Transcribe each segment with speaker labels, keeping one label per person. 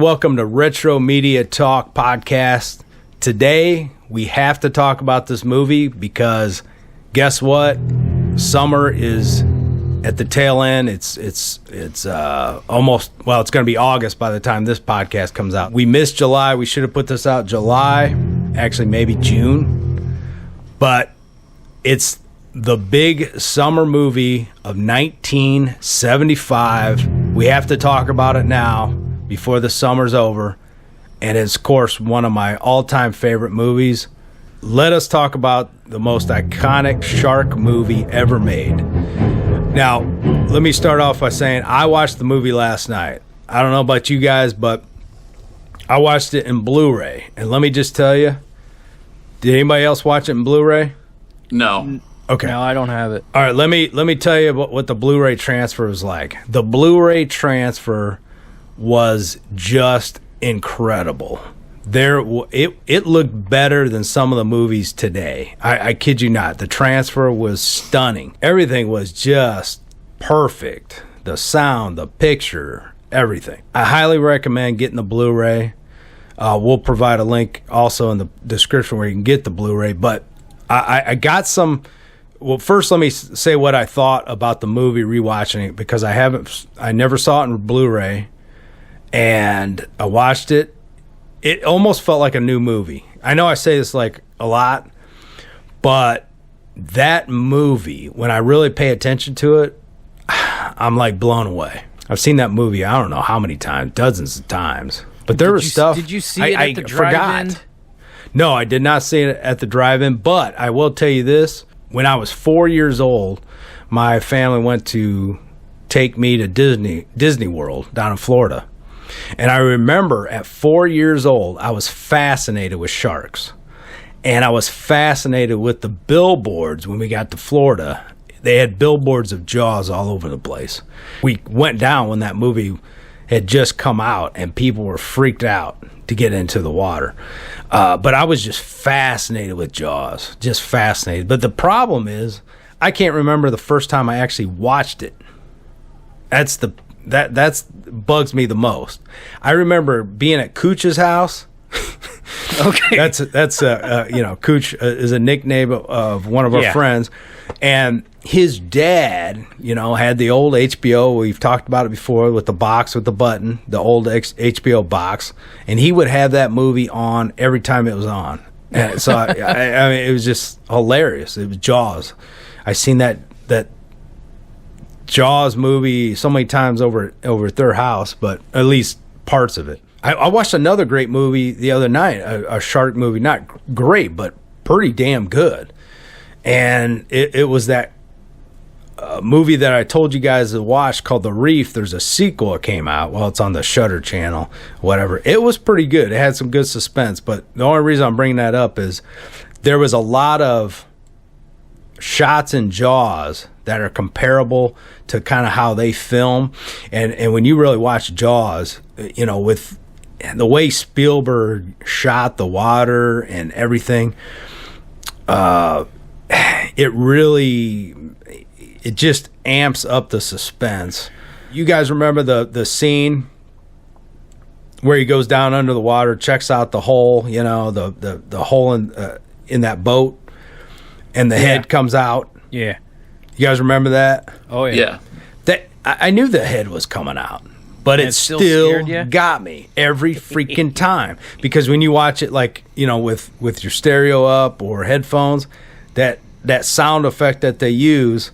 Speaker 1: Welcome to Retro Media Talk Podcast. Today, we have to talk about this movie because guess what? Summer is at the tail end. It's almost, well, it's going to be August by the time this podcast comes out. We missed July. We should have put this out July, actually maybe June. But it's the big summer movie of 1975. We have to talk about it now before the summer's over. And it's, of course, one of my all-time favorite movies. Let us talk about the most iconic shark movie ever made. Now, let me start off by saying I watched the movie last night. I don't know about you guys, but I watched it in Blu-ray. And let me just tell you, did anybody else watch it in Blu-ray?
Speaker 2: No.
Speaker 1: Okay.
Speaker 3: No, I don't have it.
Speaker 1: All right, let me tell you what the Blu-ray transfer was like. The Blu-ray transfer was just incredible. It looked better than some of the movies today. I kid you not. The transfer was stunning. Everything was just perfect. The sound, the picture, everything. I highly recommend getting the Blu-ray. We'll provide a link also in the description where you can get the Blu-ray. But I got some. Well, first let me say what I thought about the movie rewatching it, because I never saw it in Blu-ray, and I watched it. It almost felt like a new movie. I know I say this like a lot, but that movie, when I really pay attention to it, I'm like blown away. I've seen that movie I don't know how many times, dozens of times. But there was stuff.
Speaker 3: Did you see it at the drive-in?
Speaker 1: No, I did not see it at the drive-in, but I will tell you this. When I was 4 years old, my family went to take me to Disney World down in Florida. And I remember at 4 years old, I was fascinated with sharks. And I was fascinated with the billboards when we got to Florida. They had billboards of Jaws all over the place. We went down when that movie had just come out, and people were freaked out to get into the water. But I was just fascinated with Jaws. Just fascinated. But the problem is, I can't remember the first time I actually watched it. That's bugs me the most. I remember being at Cooch's house. Okay, that's Cooch is a nickname of one of our friends, and his dad, had the old HBO. We've talked about it before, with the box with the button, the old HBO box, and he would have that movie on every time it was on. And so I mean, it was just hilarious. It was Jaws. I seen that Jaws movie so many times over at their house, but at least parts of it. I watched another great movie the other night, a shark movie, not great, but pretty damn good. And it was that movie that I told you guys to watch called The Reef. There's a sequel that came out. Well, it's on the Shudder channel, whatever. It was pretty good. It had some good suspense, but the only reason I'm bringing that up is there was a lot of shots in Jaws that are comparable to kind of how they film. And when you really watch Jaws, with the way Spielberg shot the water and everything, it just amps up the suspense. You guys remember the scene where he goes down under the water, checks out the hole, the hole in that boat, and the head comes out?
Speaker 3: Yeah.
Speaker 1: You guys remember that?
Speaker 3: Oh, yeah.
Speaker 1: I knew the head was coming out, but it still got me every freaking time. Because when you watch it, like, with your stereo up or headphones, that sound effect that they use,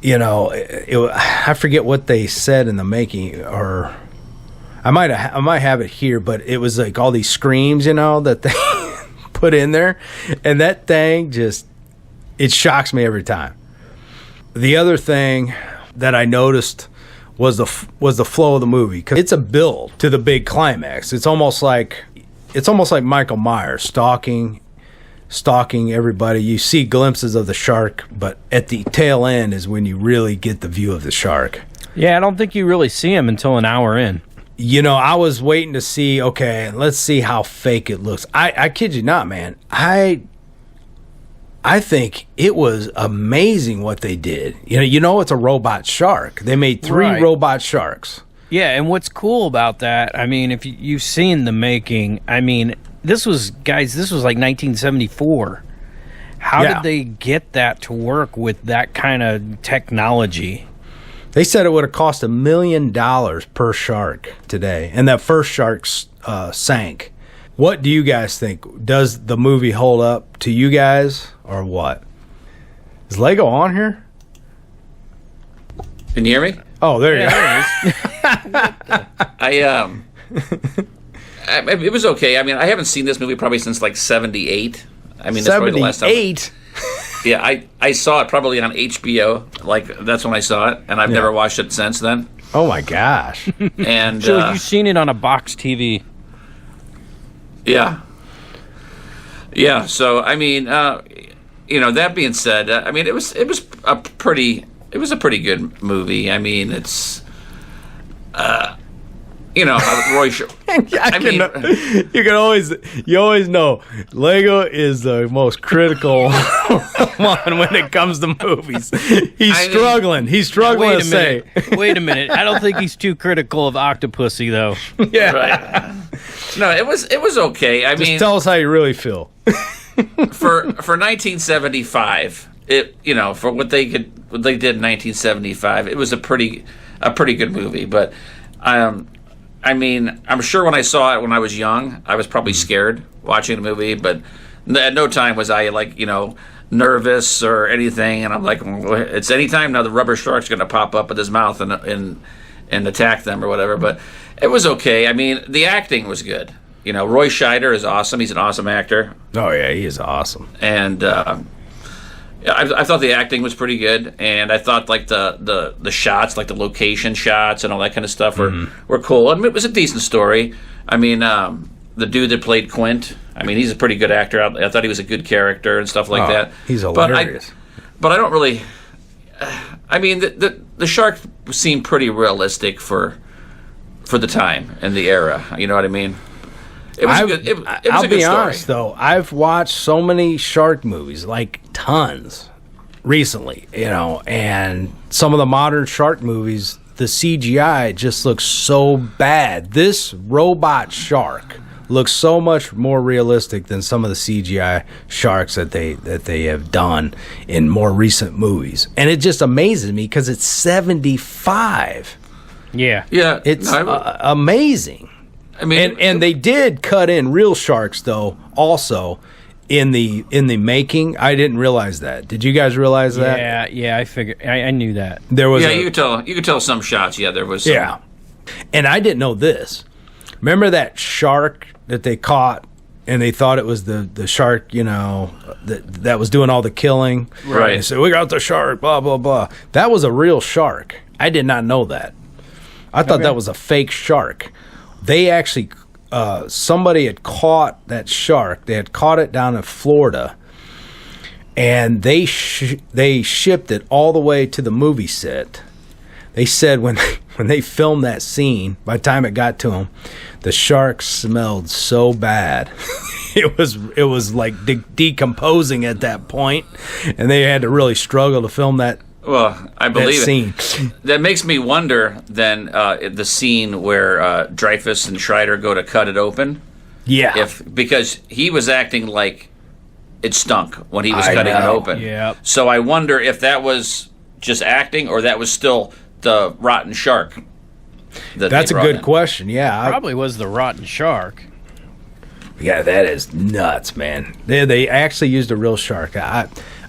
Speaker 1: I forget what they said in the making, or I might have it here, but it was like all these screams, that they put in there, and that thing it shocks me every time. The other thing that I noticed was the flow of the movie, because it's a build to the big climax. It's almost like Michael Myers stalking everybody. You see glimpses of the shark, but at the tail end is when you really get the view of the shark.
Speaker 3: Yeah, I don't think you really see him until an hour in.
Speaker 1: I was waiting to see, okay, let's see how fake it looks. I kid you not, man. I think it was amazing what they did. It's a robot shark. They made three robot sharks.
Speaker 3: Yeah, and what's cool about that, I mean, if you've seen the making, I mean, this was like 1974. How did they get that to work with that kind of technology?
Speaker 1: They said it would have cost $1 million per shark today, and that first shark sank. What do you guys think? Does the movie hold up to you guys, or what? Is Lago on here?
Speaker 2: Can you hear me?
Speaker 1: Oh, there you go.
Speaker 2: It was okay. I mean, I haven't seen this movie probably since like 78. I mean, that's probably the last time.
Speaker 1: 78?
Speaker 2: Yeah, I saw it probably on HBO. Like, that's when I saw it, and I've never watched it since then.
Speaker 1: Oh, my gosh.
Speaker 2: And
Speaker 3: So you've seen it on a box TV.
Speaker 2: Yeah. Yeah, so, I mean, that being said, I mean, it was a pretty good movie. I mean, it's, Roy
Speaker 1: you always know Lago is the most critical one when it comes to movies. He's struggling to say.
Speaker 3: Wait a minute. I don't think he's too critical of Octopussy, though.
Speaker 1: Yeah.
Speaker 2: Right. No, it was okay. I mean,
Speaker 1: tell us how you really feel.
Speaker 2: for 1975, for what they did in 1975, it was a pretty good movie. But I mean, I'm sure when I saw it when I was young, I was probably scared watching the movie, but at no time was I nervous or anything. And I'm like, it's any time now the rubber shark's going to pop up with his mouth and attack them or whatever. But it was okay. I mean, the acting was good. Roy Scheider is awesome. He's an awesome actor.
Speaker 1: Oh yeah, he is awesome.
Speaker 2: And I thought the acting was pretty good, and I thought like the shots, like the location shots and all that kind of stuff were cool. I mean, it was a decent story. I mean, the dude that played Quint, I mean, he's a pretty good actor. I thought he was a good character and stuff like that.
Speaker 1: He's hilarious.
Speaker 2: But I don't really. I mean, the shark seemed pretty realistic for the time and the era. You know what I mean? It was good. It was a good story.
Speaker 1: I'll be honest, though. I've watched so many shark movies, like tons, recently. And some of the modern shark movies, the CGI just looks so bad. This robot shark looks so much more realistic than some of the CGI sharks that they have done in more recent movies. And it just amazes me because it's 75.
Speaker 3: Yeah.
Speaker 2: Yeah.
Speaker 1: It's amazing.
Speaker 2: I mean,
Speaker 1: and they did cut in real sharks though, also in the making. I didn't realize that. Did you guys realize that?
Speaker 3: Yeah. I figured. I knew that.
Speaker 1: There was.
Speaker 2: Yeah, you could tell some shots. Yeah, there was. Some.
Speaker 1: Yeah, and I didn't know this. Remember that shark that they caught, and they thought it was the shark, that was doing all the killing.
Speaker 2: Right.
Speaker 1: They said, "We got the shark." Blah blah blah. That was a real shark. I did not know that. I thought that was a fake shark. They actually, somebody had caught that shark. They had caught it down in Florida, and they shipped it all the way to the movie set. They said when they filmed that scene, by the time it got to them, the shark smelled so bad. It was like decomposing at that point, and they had to really struggle to film that.
Speaker 2: Well, I believe
Speaker 1: scene.
Speaker 2: That makes me wonder then the scene where Dreyfuss and Schneider go to cut it open.
Speaker 1: Yeah.
Speaker 2: Because he was acting like it stunk when he was cutting it open.
Speaker 3: Yep.
Speaker 2: So I wonder if that was just acting or that was still the rotten shark.
Speaker 1: That's a good question. Yeah.
Speaker 3: Probably was the rotten shark.
Speaker 1: Yeah, that is nuts, man. They actually used a real shark.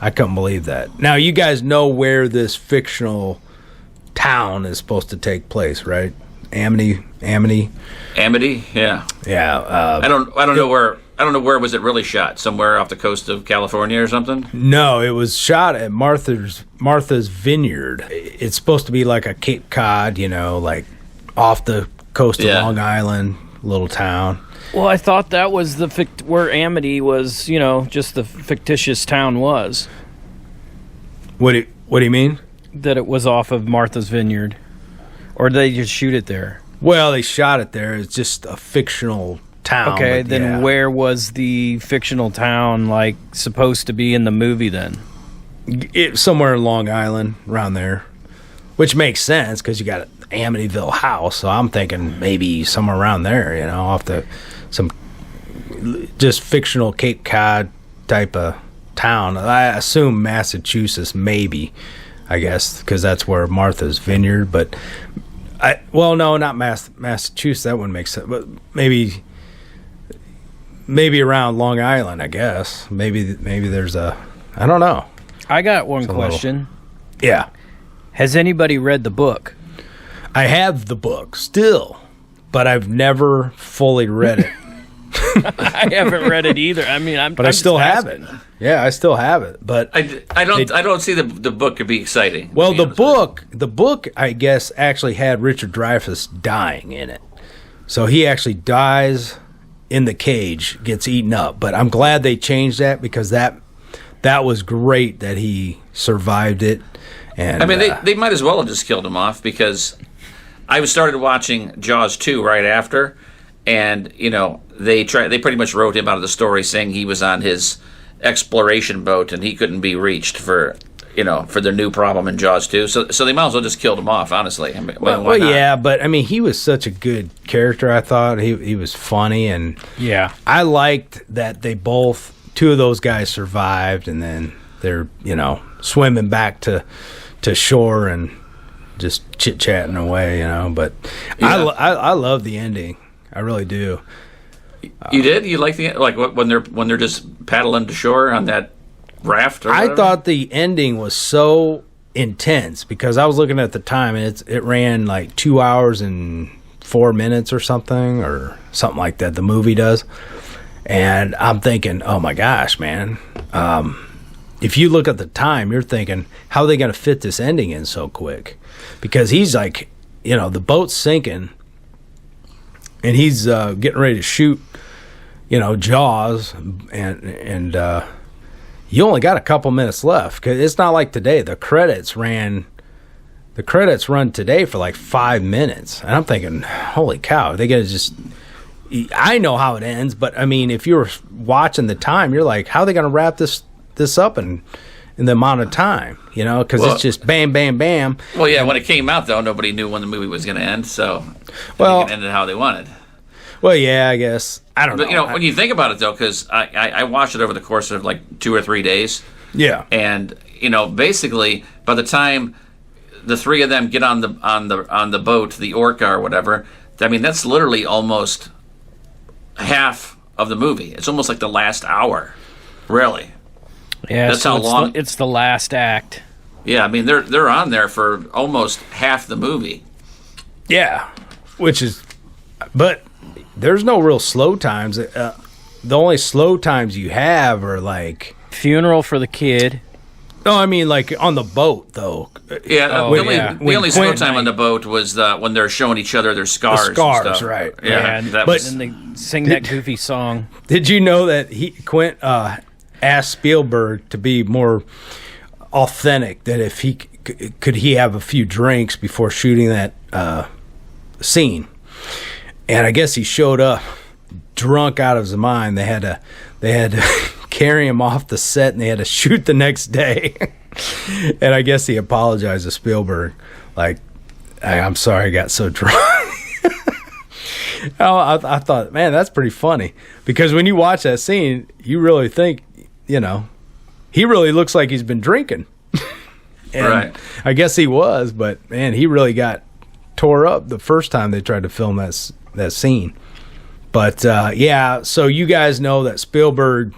Speaker 1: I couldn't believe that. Now, you guys know where this fictional town is supposed to take place, right? Amity.
Speaker 2: Yeah.
Speaker 1: Yeah.
Speaker 2: I don't know where. I don't know where was it really shot. Somewhere off the coast of California or something.
Speaker 1: No, it was shot at Martha's Vineyard. It's supposed to be like a Cape Cod, like off the coast of Long Island, little town.
Speaker 3: Well, I thought that was where Amity was, just the fictitious town was.
Speaker 1: What do you mean?
Speaker 3: That it was off of Martha's Vineyard. Or did they just shoot it there?
Speaker 1: Well, they shot it there. It's just a fictional town.
Speaker 3: Okay, then where was the fictional town, supposed to be in the movie then?
Speaker 1: Somewhere in Long Island, around there. Which makes sense, because you got Amityville house, so I'm thinking maybe somewhere around there, you know, off some just fictional Cape Cod type of town. I assume Massachusetts, maybe, I guess, because that's where Martha's Vineyard. But no, not Massachusetts. That wouldn't make sense. But maybe around Long Island, I guess. Maybe there's I don't know.
Speaker 3: I got one question.
Speaker 1: Yeah.
Speaker 3: Has anybody read the book?
Speaker 1: I have the book still, but I've never fully read it.
Speaker 3: I haven't read it either. I mean,
Speaker 1: I still have it. Yeah, I still have it. But
Speaker 2: I don't see the book could be exciting.
Speaker 1: Well, the book, I guess, actually had Richard Dreyfuss dying in it. So he actually dies in the cage, gets eaten up. But I'm glad they changed that, because that was great that he survived it. And
Speaker 2: I mean, they might as well have just killed him off, because I started watching Jaws 2 right after, and you know they pretty much wrote him out of the story, saying he was on his exploration boat and he couldn't be reached for their new problem in Jaws 2. So they might as well just killed him off, honestly. I mean,
Speaker 1: well, yeah, but I mean, he was such a good character. I thought he was funny, and
Speaker 3: yeah,
Speaker 1: I liked that two of those guys survived, and then they're swimming back to shore and just chit chatting away, But yeah. I love the ending. I really do.
Speaker 2: You did? You like when they're just paddling to shore on that raft? Or whatever?
Speaker 1: I thought the ending was so intense, because I was looking at the time, and it ran like 2 hours and 4 minutes or something like that. The movie does, and I'm thinking, oh my gosh, man. If you look at the time, you're thinking, how are they going to fit this ending in so quick? Because he's like, the boat's sinking, and he's getting ready to shoot, Jaws, and you only got a couple minutes left. 'Cause it's not like today. The credits run today for like 5 minutes, and I'm thinking, holy cow, they going to just... I know how it ends, but I mean, if you were watching the time, you're like, how are they going to wrap this up in the amount of time, because it's just bam, bam, bam.
Speaker 2: Well, yeah, when it came out, though, nobody knew when the movie was going to end, so it ended how they wanted.
Speaker 1: Well, yeah, I guess. I don't know.
Speaker 2: But, when you think about it, though, because I watched it over the course of like 2 or 3 days.
Speaker 1: Yeah.
Speaker 2: And, basically, by the time the three of them get on the boat, the Orca or whatever, I mean, that's literally almost half of the movie. It's almost like the last hour, really.
Speaker 3: Yeah,
Speaker 2: that's how long.
Speaker 3: It's the last act.
Speaker 2: Yeah, I mean they're on there for almost half the movie.
Speaker 1: Yeah, but there's no real slow times. The only slow times you have are like
Speaker 3: funeral for the kid.
Speaker 1: No, I mean like on the boat though.
Speaker 2: Yeah, the only slow time on the boat was when they're showing each other their scars.
Speaker 1: The scars,
Speaker 2: and stuff.
Speaker 1: right?
Speaker 2: Yeah,
Speaker 3: and they sing that goofy song.
Speaker 1: Did you know that Quint asked Spielberg to be more authentic, that if he could have a few drinks before shooting that scene, and I guess he showed up drunk out of his mind. They had to carry him off the set, and they had to shoot the next day. And I guess he apologized to Spielberg, like, I'm sorry I got so drunk. I thought, man, that's pretty funny, because when you watch that scene, you really think, he really looks like he's been drinking. And
Speaker 2: right.
Speaker 1: I guess he was, but man, he really got tore up the first time they tried to film that scene. But yeah, so you guys know that Spielberg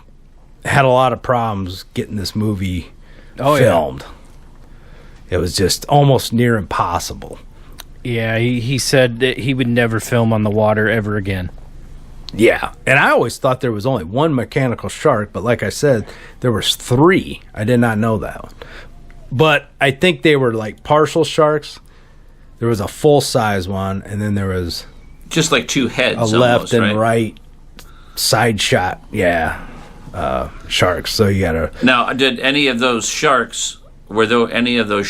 Speaker 1: had a lot of problems getting this movie filmed. Yeah. It was just almost near impossible.
Speaker 3: Yeah, he said that he would never film on the water ever again.
Speaker 1: Yeah, and I always thought there was only one mechanical shark, but like I said, there was 3. I did not know that one. But I think they were like partial sharks. There was a full-size one, and then there was...
Speaker 2: just like 2 heads,
Speaker 1: a left and right side shot, sharks. So you gotta...
Speaker 2: Now, did any of those sharks... the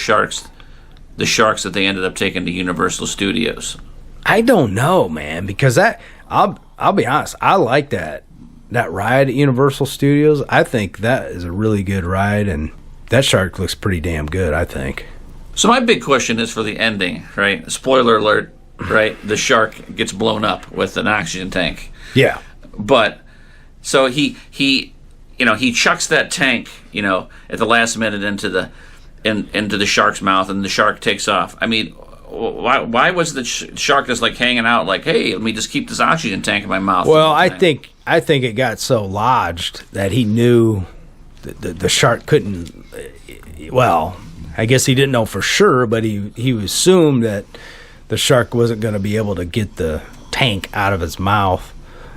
Speaker 2: sharks that they ended up taking to Universal Studios?
Speaker 1: I don't know, man, because I'll be honest, I like that ride at Universal Studios. I think that is a really good ride, and that shark looks pretty damn good, I think.
Speaker 2: So my big question is for the ending, right? Spoiler alert, right? The shark gets blown up with an oxygen tank.
Speaker 1: Yeah.
Speaker 2: But so he chucks that tank, at the last minute into the shark's mouth, and the shark takes off. I mean, why was the shark just like hanging out, like, hey, let me just keep this oxygen tank in my mouth?
Speaker 1: Well, I think it got so lodged that he knew the shark couldn't. Well, I guess he didn't know for sure, but he assumed that the shark wasn't going to be able to get the tank out of his mouth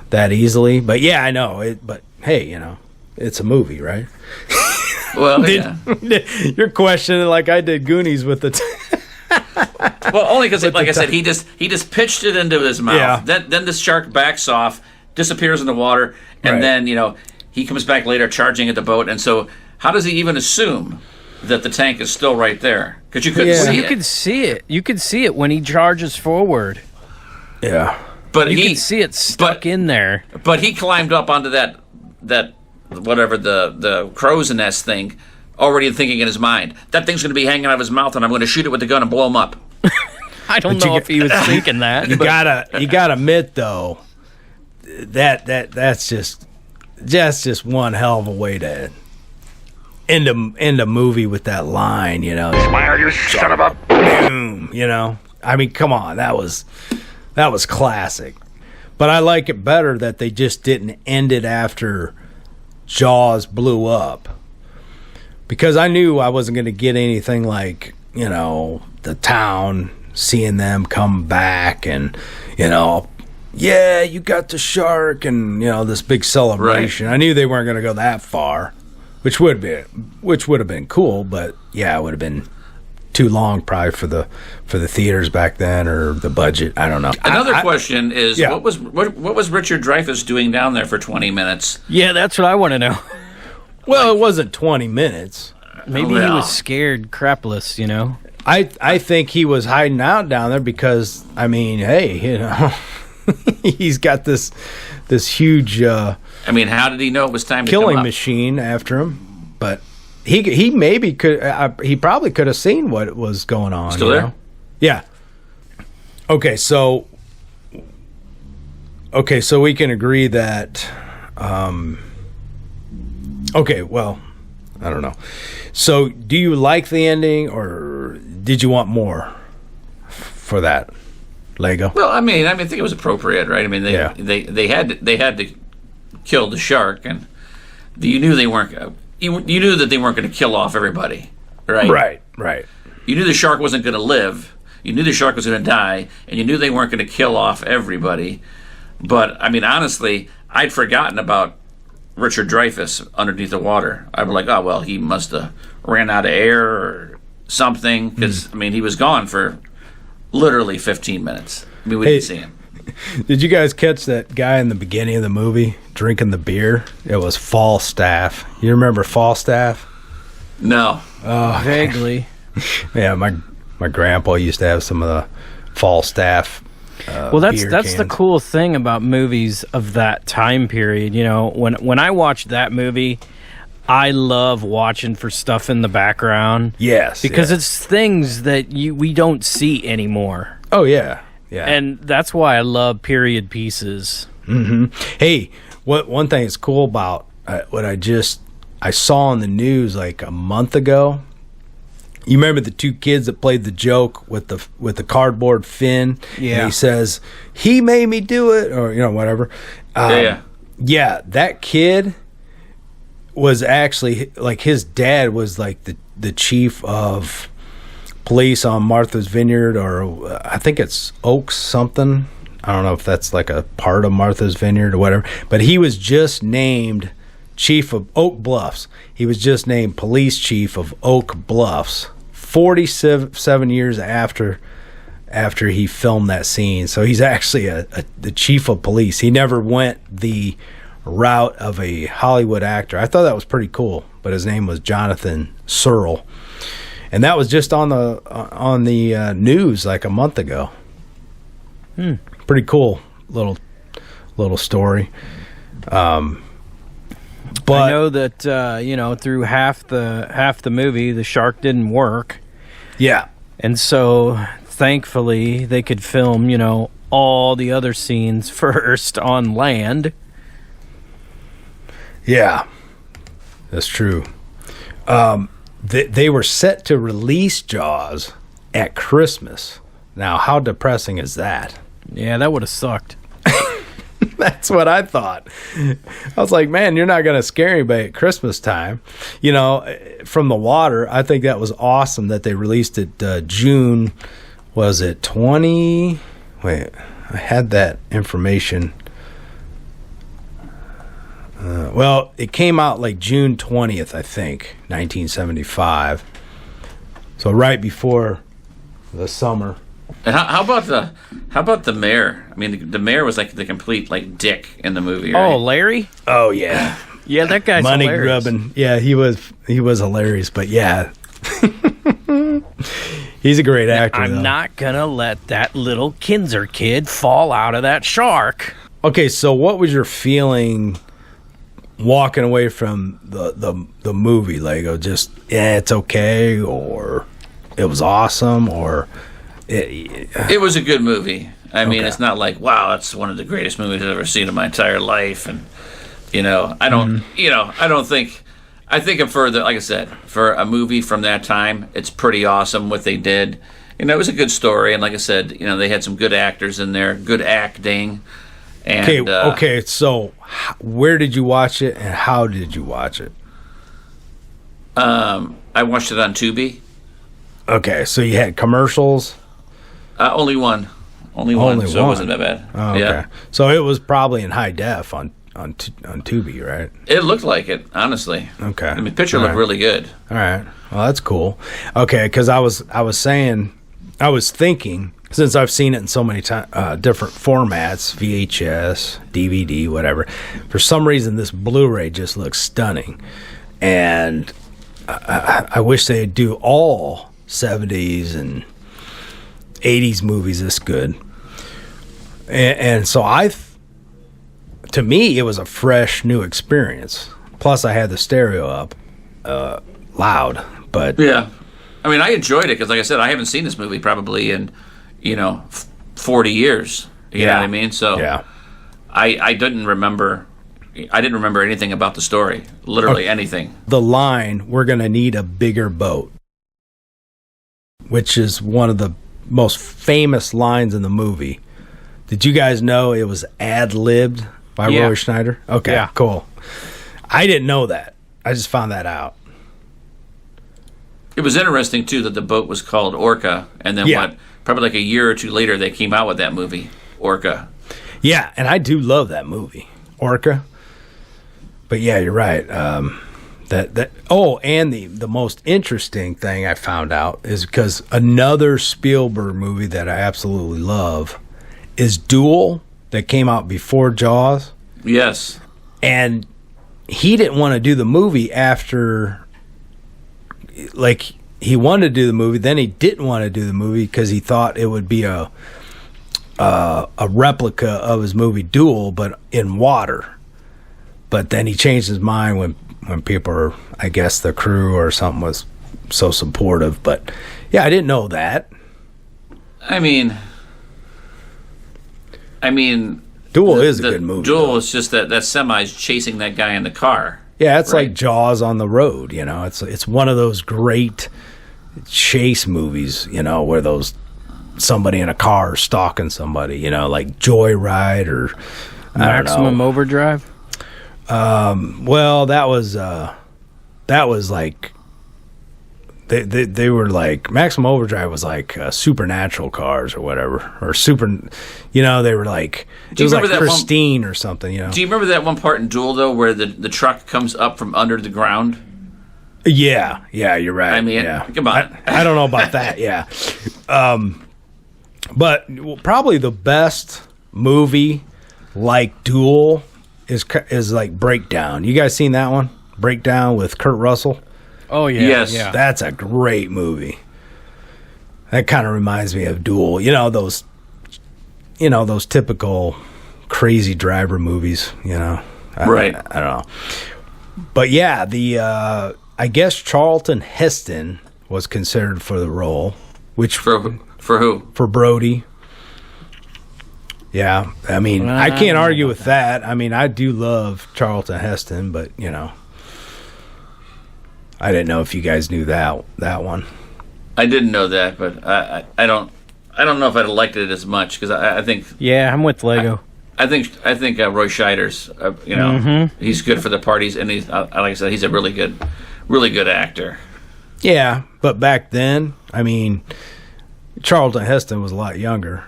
Speaker 1: that easily. But yeah, I know it. But hey, it's a movie, right?
Speaker 2: Well, yeah.
Speaker 1: You're questioning like I did Goonies with the.
Speaker 2: Well, only because, like I said, he just pitched it into his mouth.
Speaker 1: Yeah.
Speaker 2: Then the shark backs off, disappears in the water, and then he comes back later charging at the boat. And so, how does he even assume that the tank is still right there? Because you couldn't see it.
Speaker 3: You could see it. You could see it when he charges forward.
Speaker 1: Yeah,
Speaker 2: but
Speaker 3: you could see it stuck in there.
Speaker 2: But he climbed up onto that whatever the crow's nest thing, already thinking in his mind, that thing's going to be hanging out of his mouth, and I'm going to shoot it with the gun and blow him up.
Speaker 3: I don't know if he was thinking that.
Speaker 1: You gotta admit though, that's just one hell of a way to end a movie with that line, Smile, you son of a boom, I mean, come on, that was classic. But I like it better that they just didn't end it after Jaws blew up, because I knew I wasn't going to get anything like, the town seeing them come back and, yeah, you got the shark and, this big celebration. Right. I knew they weren't going to go that far, which would have been cool, but yeah, it would have been too long probably for the theaters back then, or the budget. I don't know.
Speaker 2: Another question is, what was Richard Dreyfuss doing down there for 20 minutes?
Speaker 3: Yeah, that's what I want to know.
Speaker 1: Well, it wasn't 20 minutes.
Speaker 3: Maybe he was scared crapless,
Speaker 1: I think he was hiding out down there because, I mean, hey, he's got this huge
Speaker 2: I mean, how did he know it was time to
Speaker 1: killing
Speaker 2: come up?
Speaker 1: Machine after him? But he maybe could. He probably could have seen what was going on.
Speaker 2: Still there?
Speaker 1: Yeah. Okay, so we can agree that. Okay, well, I don't know. So, do you like the ending, or did you want more for that, Lago?
Speaker 2: Well, I think it was appropriate, right? I mean, they had to kill the shark, and you knew they weren't. You knew that they weren't going to kill off everybody, right? Right. You knew the shark wasn't going to live. You knew the shark was going to die, and you knew they weren't going to kill off everybody. But I mean, honestly, I'd forgotten about Richard Dreyfuss underneath the water. I was like, oh well, he must have ran out of air or something, because I mean, he was gone for literally 15 minutes. I mean, we didn't see him.
Speaker 1: Did you guys catch that guy in the beginning of the movie drinking the beer? It was Falstaff. You remember Falstaff?
Speaker 2: No.
Speaker 3: Vaguely.
Speaker 1: Yeah, my grandpa used to have some of the Falstaff.
Speaker 3: Well, that's
Speaker 1: cans.
Speaker 3: The cool thing about movies of that time period. When I watched that movie, I love watching for stuff in the background.
Speaker 1: Yes,
Speaker 3: because it's things that we don't see anymore.
Speaker 1: Oh yeah. Yeah.
Speaker 3: And that's why I love period pieces.
Speaker 1: Mm-hmm. Hey, one thing that's cool about what I saw on the news like a month ago. You remember the two kids that played the joke with the cardboard fin?
Speaker 3: Yeah.
Speaker 1: And he says, "He made me do it," or whatever. Yeah, that kid was actually like, his dad was like the chief of police on Martha's Vineyard, or I think it's Oaks something. I don't know if that's like a part of Martha's Vineyard or whatever. But he was just named chief of Oak Bluffs. He was just named police chief of Oak Bluffs 47 years after he filmed that scene. So he's actually the chief of police. He never went the route of a Hollywood actor. I thought that was pretty cool. But his name was Jonathan Searle. And that was just on the news like a month ago. Pretty cool little story. But
Speaker 3: I know that through half the movie, the shark didn't work.
Speaker 1: Yeah.
Speaker 3: And so, thankfully, they could film, all the other scenes first on land.
Speaker 1: Yeah, that's true. They were set to release Jaws at Christmas. Now, how depressing is that?
Speaker 3: Yeah, that would have sucked.
Speaker 1: That's what I thought. I was like, man, you're not going to scare anybody at Christmas time. From the water, I think that was awesome that they released it June, was it 20? Wait, I had that information. Well, it came out like June 20th, I think, 1975. So right before the summer.
Speaker 2: And how about the mayor? I mean, the mayor was like the complete like dick in the movie. Right?
Speaker 3: Oh, Larry?
Speaker 1: Oh yeah,
Speaker 3: yeah, that guy's
Speaker 1: money
Speaker 3: hilarious.
Speaker 1: grubbing. Yeah, he was hilarious. But yeah, he's a great actor.
Speaker 3: I'm not gonna let that little Kinzer kid fall out of that shark.
Speaker 1: Okay, so what was your feeling walking away from the movie, Lago? Just it's okay, or it was awesome, or
Speaker 2: it was a good movie. I mean, it's not like, wow, that's one of the greatest movies I've ever seen in my entire life. And I don't think. I think like I said, for a movie from that time, it's pretty awesome what they did. It was a good story, and like I said, they had some good actors in there, good acting. And,
Speaker 1: okay. So, where did you watch it, and how did you watch it?
Speaker 2: I watched it on Tubi.
Speaker 1: Okay, so you had commercials.
Speaker 2: Only one, so it wasn't that bad.
Speaker 1: Oh, okay, yeah. So it was probably in high def on Tubi, right?
Speaker 2: It looked like it, honestly.
Speaker 1: Okay,
Speaker 2: I mean, the picture looked really good.
Speaker 1: All right, well, that's cool. Okay, because I was thinking, since I've seen it in so many different formats, VHS, DVD, whatever, for some reason this Blu-ray just looks stunning, and I wish they'd do all 70s and 80s movies this good. And so to me, it was a fresh new experience. Plus, I had the stereo up loud. But
Speaker 2: yeah, I mean, I enjoyed it because, like I said, I haven't seen this movie probably in 40 years. You know what I mean? So
Speaker 1: yeah.
Speaker 2: I didn't remember anything about the story. Literally anything.
Speaker 1: The line, "We're going to need a bigger boat," which is one of the most famous lines in the movie. Did you guys know it was ad-libbed by Roy Scheider? Okay,
Speaker 3: yeah.
Speaker 1: Cool. I didn't know that. I just found that out.
Speaker 2: It was interesting, too, that the boat was called Orca, and then probably like a year or two later, they came out with that movie, Orca.
Speaker 1: Yeah, and I do love that movie, Orca. But yeah, you're right. And the most interesting thing I found out is because another Spielberg movie that I absolutely love is Duel, that came out before Jaws.
Speaker 2: Yes.
Speaker 1: And he didn't want to do the movie after, like, he wanted to do the movie, then he didn't want to do the movie because he thought it would be a replica of his movie Duel, but in water. But then he changed his mind when people were, I guess the crew or something was so supportive. But yeah, I didn't know that. I mean, Duel is a good movie.
Speaker 2: Duel is just that semi's chasing that guy in the car.
Speaker 1: Yeah, it's like Jaws on the road. It's one of those great chase movies. Where somebody in a car stalking somebody. Like Joyride or
Speaker 3: Maximum Overdrive.
Speaker 1: Well, that was like they were like Maximum Overdrive was like supernatural cars or whatever, or they were like, it was like pristine or something. Do
Speaker 2: you remember that one part in Duel though where the truck comes up from under the ground?
Speaker 1: Yeah, you're right.
Speaker 2: I mean, come on.
Speaker 1: I don't know about that. Yeah, but probably the best movie like Duel is like Breakdown. You guys seen that one? Breakdown with Kurt Russell.
Speaker 3: Oh yeah,
Speaker 2: yes,
Speaker 3: yeah.
Speaker 1: That's a great movie. That kind of reminds me of Duel. Those typical crazy driver movies.
Speaker 2: Right.
Speaker 1: I don't know. But yeah, I guess Charlton Heston was considered for the role, Which
Speaker 2: For who?
Speaker 1: For Brody. Yeah, I mean, I can't argue with that. I mean, I do love Charlton Heston, but I didn't know if you guys knew that one.
Speaker 2: I didn't know that, but I don't know if I'd have liked it as much because I think.
Speaker 3: Yeah, I'm with Lago.
Speaker 2: I think Roy Scheider's, he's good for the parties, and he's like I said, he's a really good actor.
Speaker 1: Yeah, but back then, I mean, Charlton Heston was a lot younger.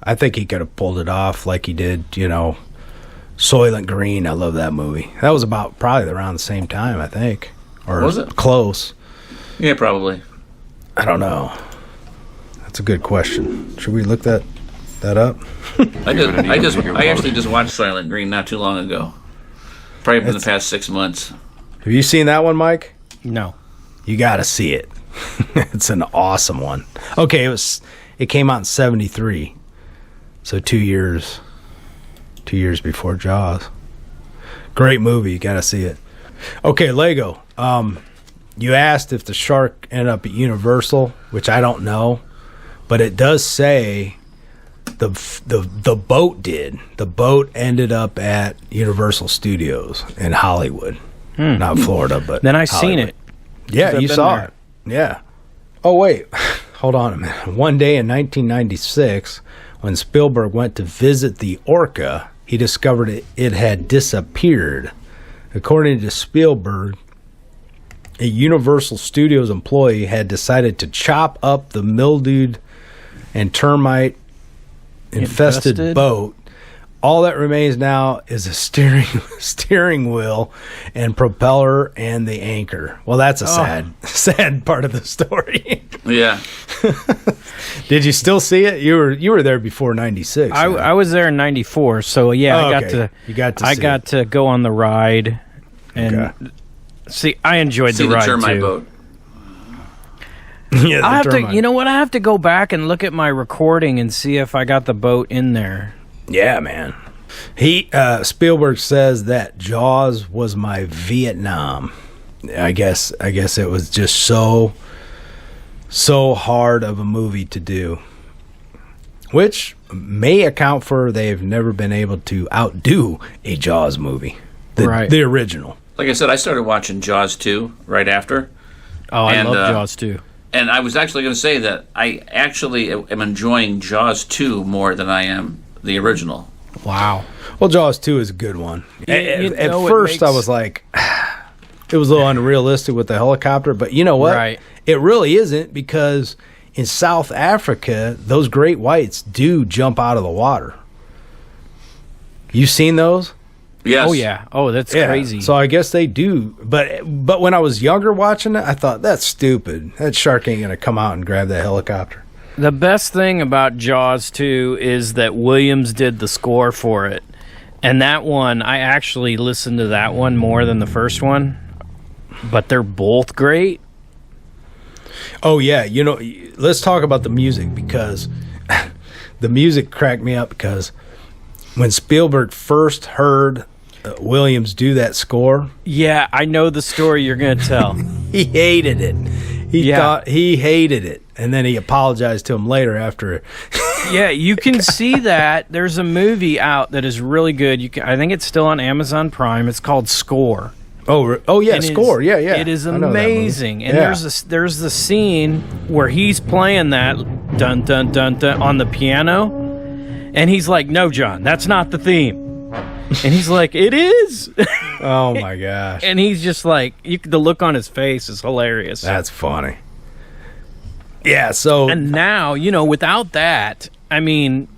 Speaker 1: I think he could have pulled it off like he did, Soylent Green. I love that movie. That was about probably around the same time, I think. Or
Speaker 2: was it?
Speaker 1: Close.
Speaker 2: Yeah, probably.
Speaker 1: I don't know. That's a good question. Should we look that up?
Speaker 2: I actually just watched Soylent Green not too long ago. Probably in the past 6 months.
Speaker 1: Have you seen that one, Mike?
Speaker 3: No.
Speaker 1: You got to see it. It's an awesome one. Okay, it came out in 1973. So 2 years before Jaws. Great movie. You got to see it. Okay, Lago. You asked if the shark ended up at Universal, which I don't know, but it does say the boat did. The boat ended up at Universal Studios in Hollywood, not Florida, but
Speaker 3: then I
Speaker 1: Hollywood.
Speaker 3: seen it.
Speaker 1: Yeah, you saw it. Yeah. Oh wait, hold on a minute. One day in 1996, when Spielberg went to visit the orca, he discovered it had disappeared. According to Spielberg, a Universal Studios employee had decided to chop up the mildewed and termite infested boat. All that remains now is a steering wheel and propeller and the anchor. Well, that's a sad part of the story.
Speaker 2: Yeah.
Speaker 1: Did you still see it? You were there before 96.
Speaker 3: I was there in 94, so yeah, I got to go on the ride and see. I enjoyed the ride
Speaker 2: termite
Speaker 3: too.
Speaker 2: Boat.
Speaker 1: Yeah,
Speaker 3: I have to. You know what? I have to go back and look at my recording and see if I got the boat in there.
Speaker 1: Yeah, man. Spielberg says that Jaws was my Vietnam. I guess it was just so hard of a movie to do, which may account for they've never been able to outdo a Jaws movie, the original.
Speaker 2: Like I said, I started watching Jaws 2 right after.
Speaker 3: Oh, I love Jaws 2.
Speaker 2: And I was actually going to say that I actually am enjoying Jaws 2 more than I am the original.
Speaker 3: Wow.
Speaker 1: Well, Jaws 2 is a good one. At first, I was like, it was a little unrealistic with the helicopter, but you know what?
Speaker 3: Right.
Speaker 1: It really isn't, because in South Africa, those great whites do jump out of the water. You seen those?
Speaker 2: Yes.
Speaker 3: Oh, yeah. Oh, that's crazy.
Speaker 1: So I guess they do. But when I was younger watching it, I thought, that's stupid. That shark ain't going to come out and grab that helicopter.
Speaker 3: The best thing about Jaws 2 is that Williams did the score for it. And that one, I actually listened to that one more than the first one. But they're both great.
Speaker 1: Oh, yeah. Let's talk about the music, because the music cracked me up, because when Spielberg first heard Williams do that score.
Speaker 3: Yeah, I know the story you're going to tell.
Speaker 1: He hated it. He thought he hated it. And then he apologized to him later after.
Speaker 3: Yeah, you can see that. There's a movie out that is really good. I think it's still on Amazon Prime. It's called Score.
Speaker 1: Oh yeah, Score. Yeah.
Speaker 3: It is amazing. And there's the scene where he's playing that dun dun dun dun on the piano, and he's like, "No, John, that's not the theme." And he's like, "It is."
Speaker 1: Oh my gosh.
Speaker 3: And he's just like, the look on his face is hilarious.
Speaker 1: That's funny. Yeah, so
Speaker 3: and now, without that, I mean,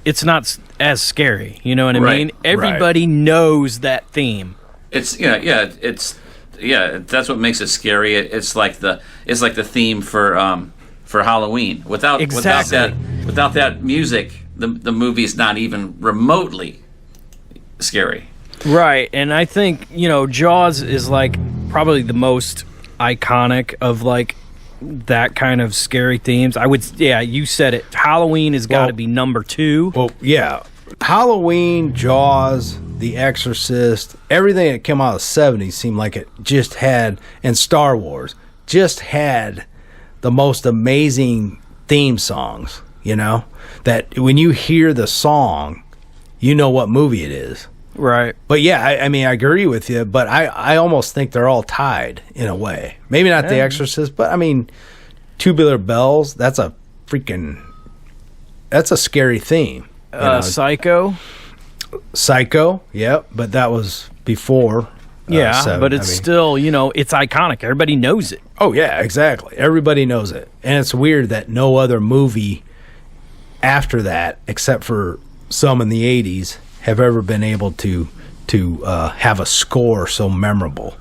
Speaker 3: it's not as scary. You know what I mean? Everybody knows that theme.
Speaker 2: It's that's what makes it scary. It's like the theme for Halloween. Without that music, the movie's not even remotely scary.
Speaker 3: Right, and I think Jaws is like probably the most iconic of like that kind of scary themes. You said it. Halloween has got to be number 2.
Speaker 1: Well, yeah. Halloween, Jaws, The Exorcist, everything that came out of the 70s seemed like it just had, and Star Wars, just had the most amazing theme songs, you know, that when you hear the song, you know what movie it is.
Speaker 3: Right.
Speaker 1: But yeah, I mean, I agree with you, but I almost think they're all tied in a way. Maybe not The Exorcist, but I mean, Tubular Bells, that's a scary theme.
Speaker 3: Psycho.
Speaker 1: Psycho, yep, but that was before.
Speaker 3: But it's still, you know, it's iconic. Everybody knows it.
Speaker 1: Oh, yeah, exactly. Everybody knows it. And it's weird that no other movie after that, except for some in the 80s, have ever been able to have a score so memorable.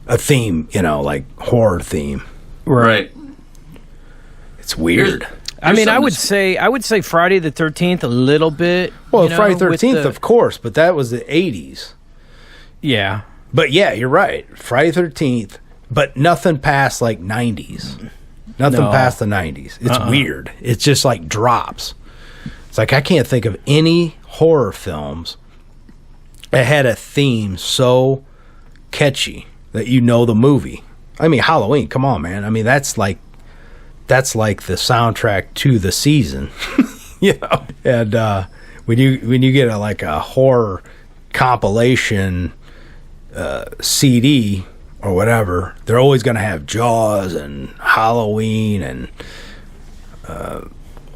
Speaker 1: A theme, you know, like horror theme.
Speaker 2: Right.
Speaker 1: It's weird.
Speaker 3: I mean, I would say Friday the 13th a little bit.
Speaker 1: Well, Friday the 13th, of course, but that was the 80s.
Speaker 3: Yeah.
Speaker 1: But yeah, you're right. Friday the 13th, but nothing past like 90s. Nothing past the 90s. It's weird. It's just like drops. It's like I can't think of any horror films that had a theme so catchy that you know the movie. I mean, Halloween, come on, man. I mean, that's like the soundtrack to the season, you know. And when you get a horror compilation CD or whatever, they're always going to have Jaws and Halloween and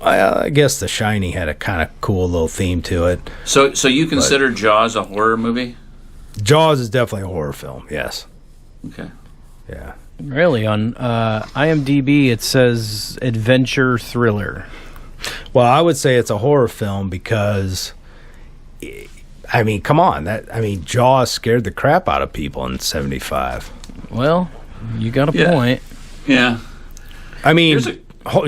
Speaker 1: I guess The Shining had a kind of cool little theme to it.
Speaker 2: So you consider Jaws a horror movie?
Speaker 1: Jaws is definitely a horror film, yes.
Speaker 2: Okay.
Speaker 1: Yeah.
Speaker 3: Really, on IMDb it says adventure thriller.
Speaker 1: Well, I would say it's a horror film because, I mean, come on. Jaws scared the crap out of people in 75.
Speaker 3: Well, you got a point.
Speaker 2: Yeah.
Speaker 1: I mean,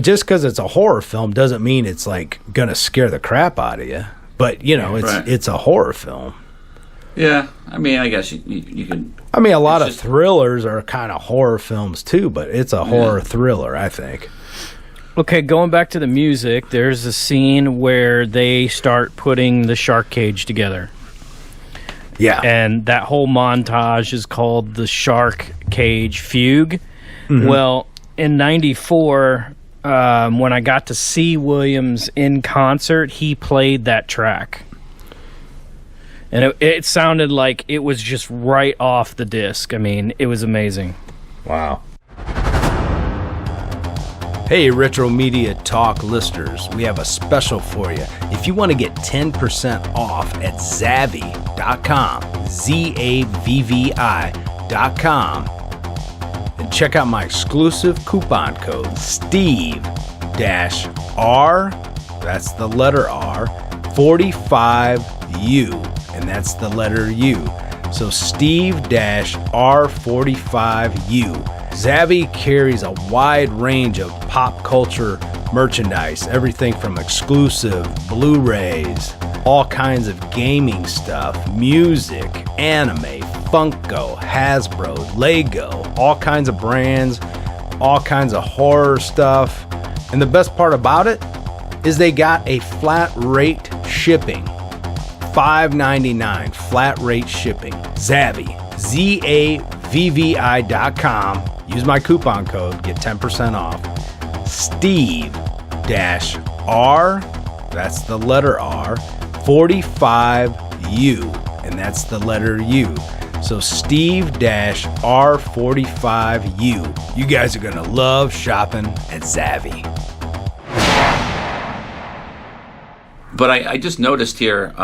Speaker 1: just because it's a horror film doesn't mean it's like going to scare the crap out of you. But, you know, it's a horror film.
Speaker 2: Yeah. I mean, I guess you could...
Speaker 1: I mean, a lot of thrillers are kind of horror films, too, but it's a horror thriller, I think.
Speaker 3: Okay, going back to the music, there's a scene where they start putting the shark cage together.
Speaker 1: Yeah.
Speaker 3: And that whole montage is called the Shark Cage Fugue.
Speaker 1: Mm-hmm.
Speaker 3: Well, in 94, when I got to see Williams in concert, he played that track. And it sounded like it was just right off the disc. I mean, it was amazing.
Speaker 1: Wow. Hey, Retro Media Talk listeners, we have a special for you. If you want to get 10% off at Zavvi.com, ZAVVI.com, and check out my exclusive coupon code, Steve-R, that's the letter R, 45U, and that's the letter U. So Steve-R45U. Zavvi carries a wide range of pop culture merchandise, everything from exclusive Blu-rays, all kinds of gaming stuff, music, anime, Funko, Hasbro, Lago, all kinds of brands, all kinds of horror stuff. And the best part about it is they got a flat rate shipping. $5.99 flat rate shipping. Zavvi, ZAVVI.com. Use my coupon code, get 10% off. Steve-R, that's the letter R, 45U, and that's the letter U. So Steve-R45U. You guys are going to love shopping at Zavvi.
Speaker 2: But I just noticed here,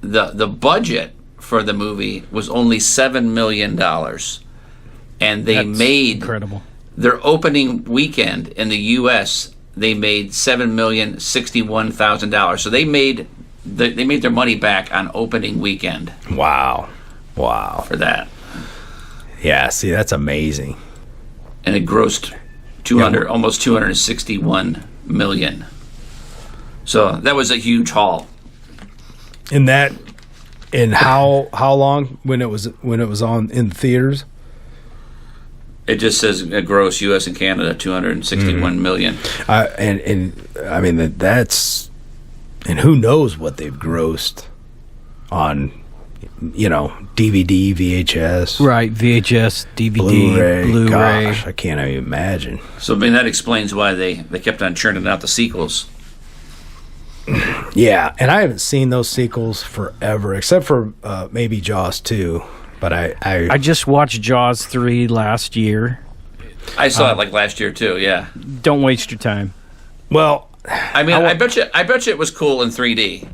Speaker 2: the budget for the movie was only $7 million. And they made
Speaker 3: incredible.
Speaker 2: Their opening weekend in the U.S. They made $7,061,000. So they made their money back on opening weekend.
Speaker 1: Wow!
Speaker 2: For that.
Speaker 1: Yeah, see, that's amazing.
Speaker 2: And it grossed almost $261 million. So that was a huge haul.
Speaker 1: And how long when it was on in theaters?
Speaker 2: It just says gross U.S. and Canada $261 million.
Speaker 1: And I mean that's, and who knows what they've grossed on DVD, VHS.
Speaker 3: Right, VHS, DVD, Blu-ray.
Speaker 1: Gosh, I can't even imagine.
Speaker 2: So, I mean, that explains why they kept on churning out the sequels.
Speaker 1: Yeah, and I haven't seen those sequels forever, except for maybe Jaws 2. But
Speaker 3: I just watched Jaws 3 last year.
Speaker 2: I saw it like last year too. Yeah.
Speaker 3: Don't waste your time.
Speaker 1: Well,
Speaker 2: I mean, I bet you it was cool in 3D.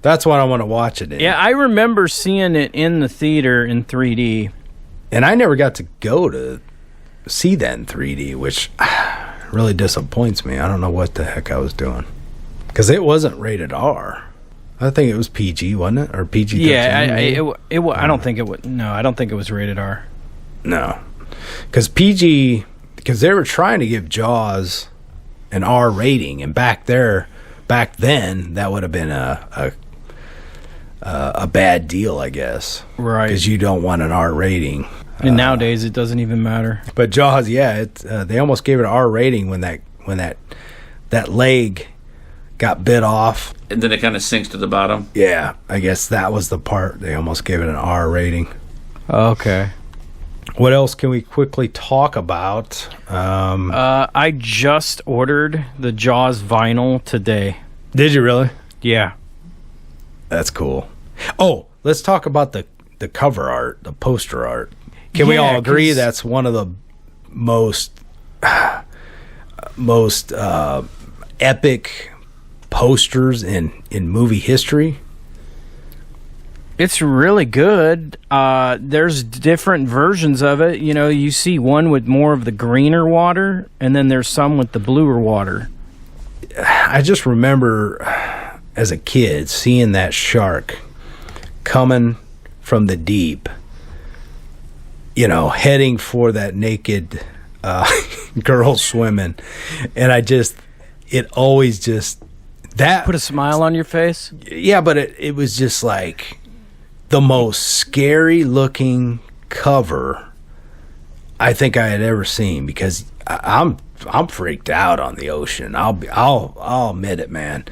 Speaker 1: That's what I want to watch it in.
Speaker 3: Yeah, I remember seeing it in the theater in 3D.
Speaker 1: And I never got to go to see that in 3D, which really disappoints me. I don't know what the heck I was doing. Because it wasn't rated R. I think it was PG, wasn't it? Or PG-13?
Speaker 3: Yeah, I don't think it was. No, I don't think it was rated R.
Speaker 1: No. Because they were trying to give Jaws an R rating. And back then, that would have been a bad deal, I guess.
Speaker 3: Right.
Speaker 1: Because you don't want an R rating.
Speaker 3: And nowadays, it doesn't even matter.
Speaker 1: But Jaws, yeah, they almost gave it an R rating when that leg got bit off.
Speaker 2: And then it kind of sinks to the bottom.
Speaker 1: Yeah, I guess that was the part. They almost gave it an R rating.
Speaker 3: Okay.
Speaker 1: What else can we quickly talk about?
Speaker 3: I just ordered the Jaws vinyl today.
Speaker 1: Did you really?
Speaker 3: Yeah.
Speaker 1: That's cool. Oh, let's talk about the cover art, the poster art. Can we all agree that's one of the most epic posters in movie history?
Speaker 3: It's really good. There's different versions of it. You see one with more of the greener water, and then there's some with the bluer water.
Speaker 1: I just remember as a kid seeing that shark coming from the deep, heading for that naked girl swimming. And it always just... that
Speaker 3: put a smile on your face.
Speaker 1: Yeah, but it was just like the most scary looking cover I think I had ever seen, because I'm freaked out on the ocean. I'll admit it, man.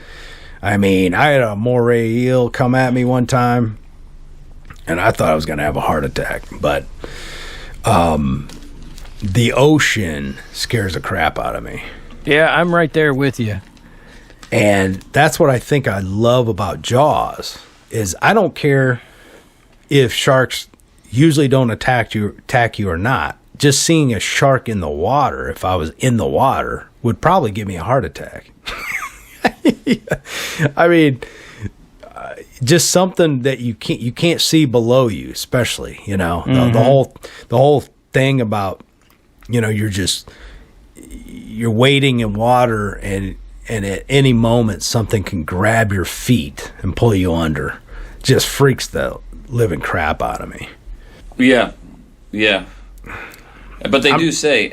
Speaker 1: I mean, I had a moray eel come at me one time, and I thought I was going to have a heart attack. But the ocean scares the crap out of me.
Speaker 3: Yeah, I'm right there with you.
Speaker 1: And that's what I think I love about Jaws, is I don't care if sharks usually don't attack you or not. Just seeing a shark in the water, if I was in the water, would probably give me a heart attack. I mean, just something that you can't see below you, especially, the whole thing about, you're wading in water and at any moment something can grab your feet and pull you under. Just freaks the living crap out of me.
Speaker 2: Yeah. But they do say,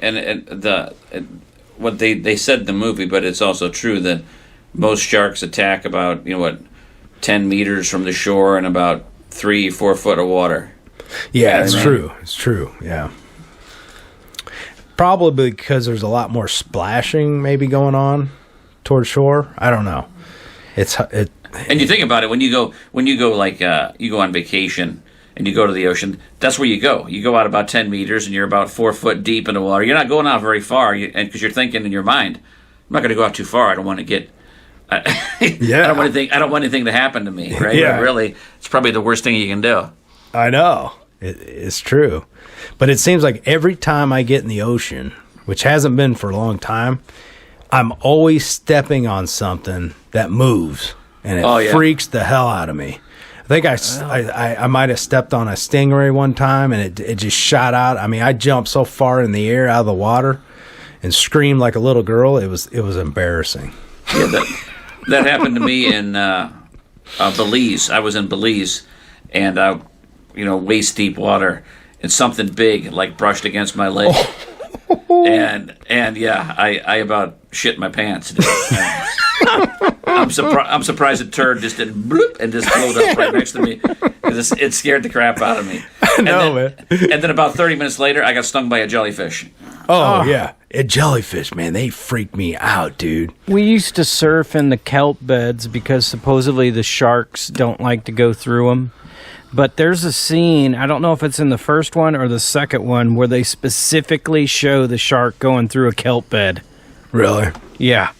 Speaker 2: what they said in the movie, but it's also true that most sharks attack about 10 meters from the shore and about 3-4 foot of water.
Speaker 1: Yeah, it's true. It's true. Yeah. Probably because there's a lot more splashing maybe going on toward shore. I don't know.
Speaker 2: And you think about it, when you go like you go on vacation and you go to the ocean, that's where you go. You go out about 10 meters and you're about 4 foot deep in the water. You're not going out very far, because you're thinking in your mind, I'm not going to go out too far. I don't want to get. I don't want anything to happen to me, right?
Speaker 1: Yeah.
Speaker 2: But really, it's probably the worst thing you can do.
Speaker 1: I know. It's true. But it seems like every time I get in the ocean, which hasn't been for a long time, I'm always stepping on something that moves, and it freaks the hell out of me. I think I might have stepped on a stingray one time, and it just shot out. I mean, I jumped so far in the air out of the water and screamed like a little girl. It was embarrassing.
Speaker 2: Yeah, that happened to me in Belize. I was in Belize, and waist deep water, and something big like brushed against my leg. And yeah, I about shit my pants. I'm surprised the turd just didn't bloop and just float up right next to me, because it scared the crap out of me. Man. And then about 30 minutes later, I got stung by a jellyfish.
Speaker 1: Oh, yeah. And jellyfish, man, they freak me out, dude.
Speaker 3: We used to surf in the kelp beds because supposedly the sharks don't like to go through them. But there's a scene, I don't know if it's in the first one or the second one, where they specifically show the shark going through a kelp bed.
Speaker 1: Really?
Speaker 3: Yeah.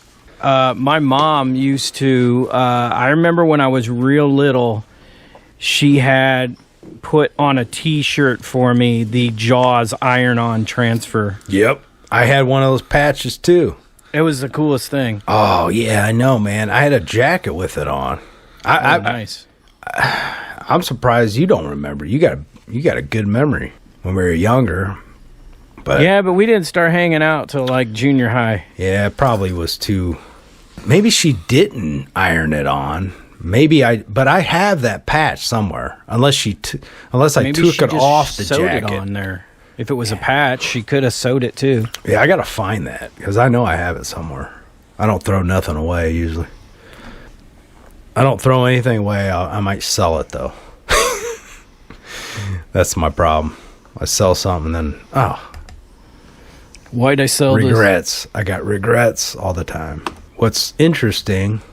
Speaker 3: My mom used to, I remember when I was real little, she had put on a T-shirt for me the Jaws iron-on transfer.
Speaker 1: Yep. I had one of those patches, too.
Speaker 3: It was the coolest thing.
Speaker 1: Oh, yeah, I know, man. I had a jacket with it on.
Speaker 3: Nice.
Speaker 1: I'm surprised you don't remember. You got a good memory when we were younger. But
Speaker 3: yeah, but we didn't start hanging out till like junior high.
Speaker 1: Yeah, it probably was too. Maybe she didn't iron it on. But I have that patch somewhere. Unless I took it off the
Speaker 3: sewed
Speaker 1: jacket.
Speaker 3: It on there. If it was a patch, she could have sewed it too.
Speaker 1: Yeah, I gotta find that because I know I have it somewhere. I don't throw nothing away usually. I don't throw anything away. I might sell it though. That's my problem. I sell something and then
Speaker 3: why'd I sell
Speaker 1: regrets. I got regrets all the time. What's interesting,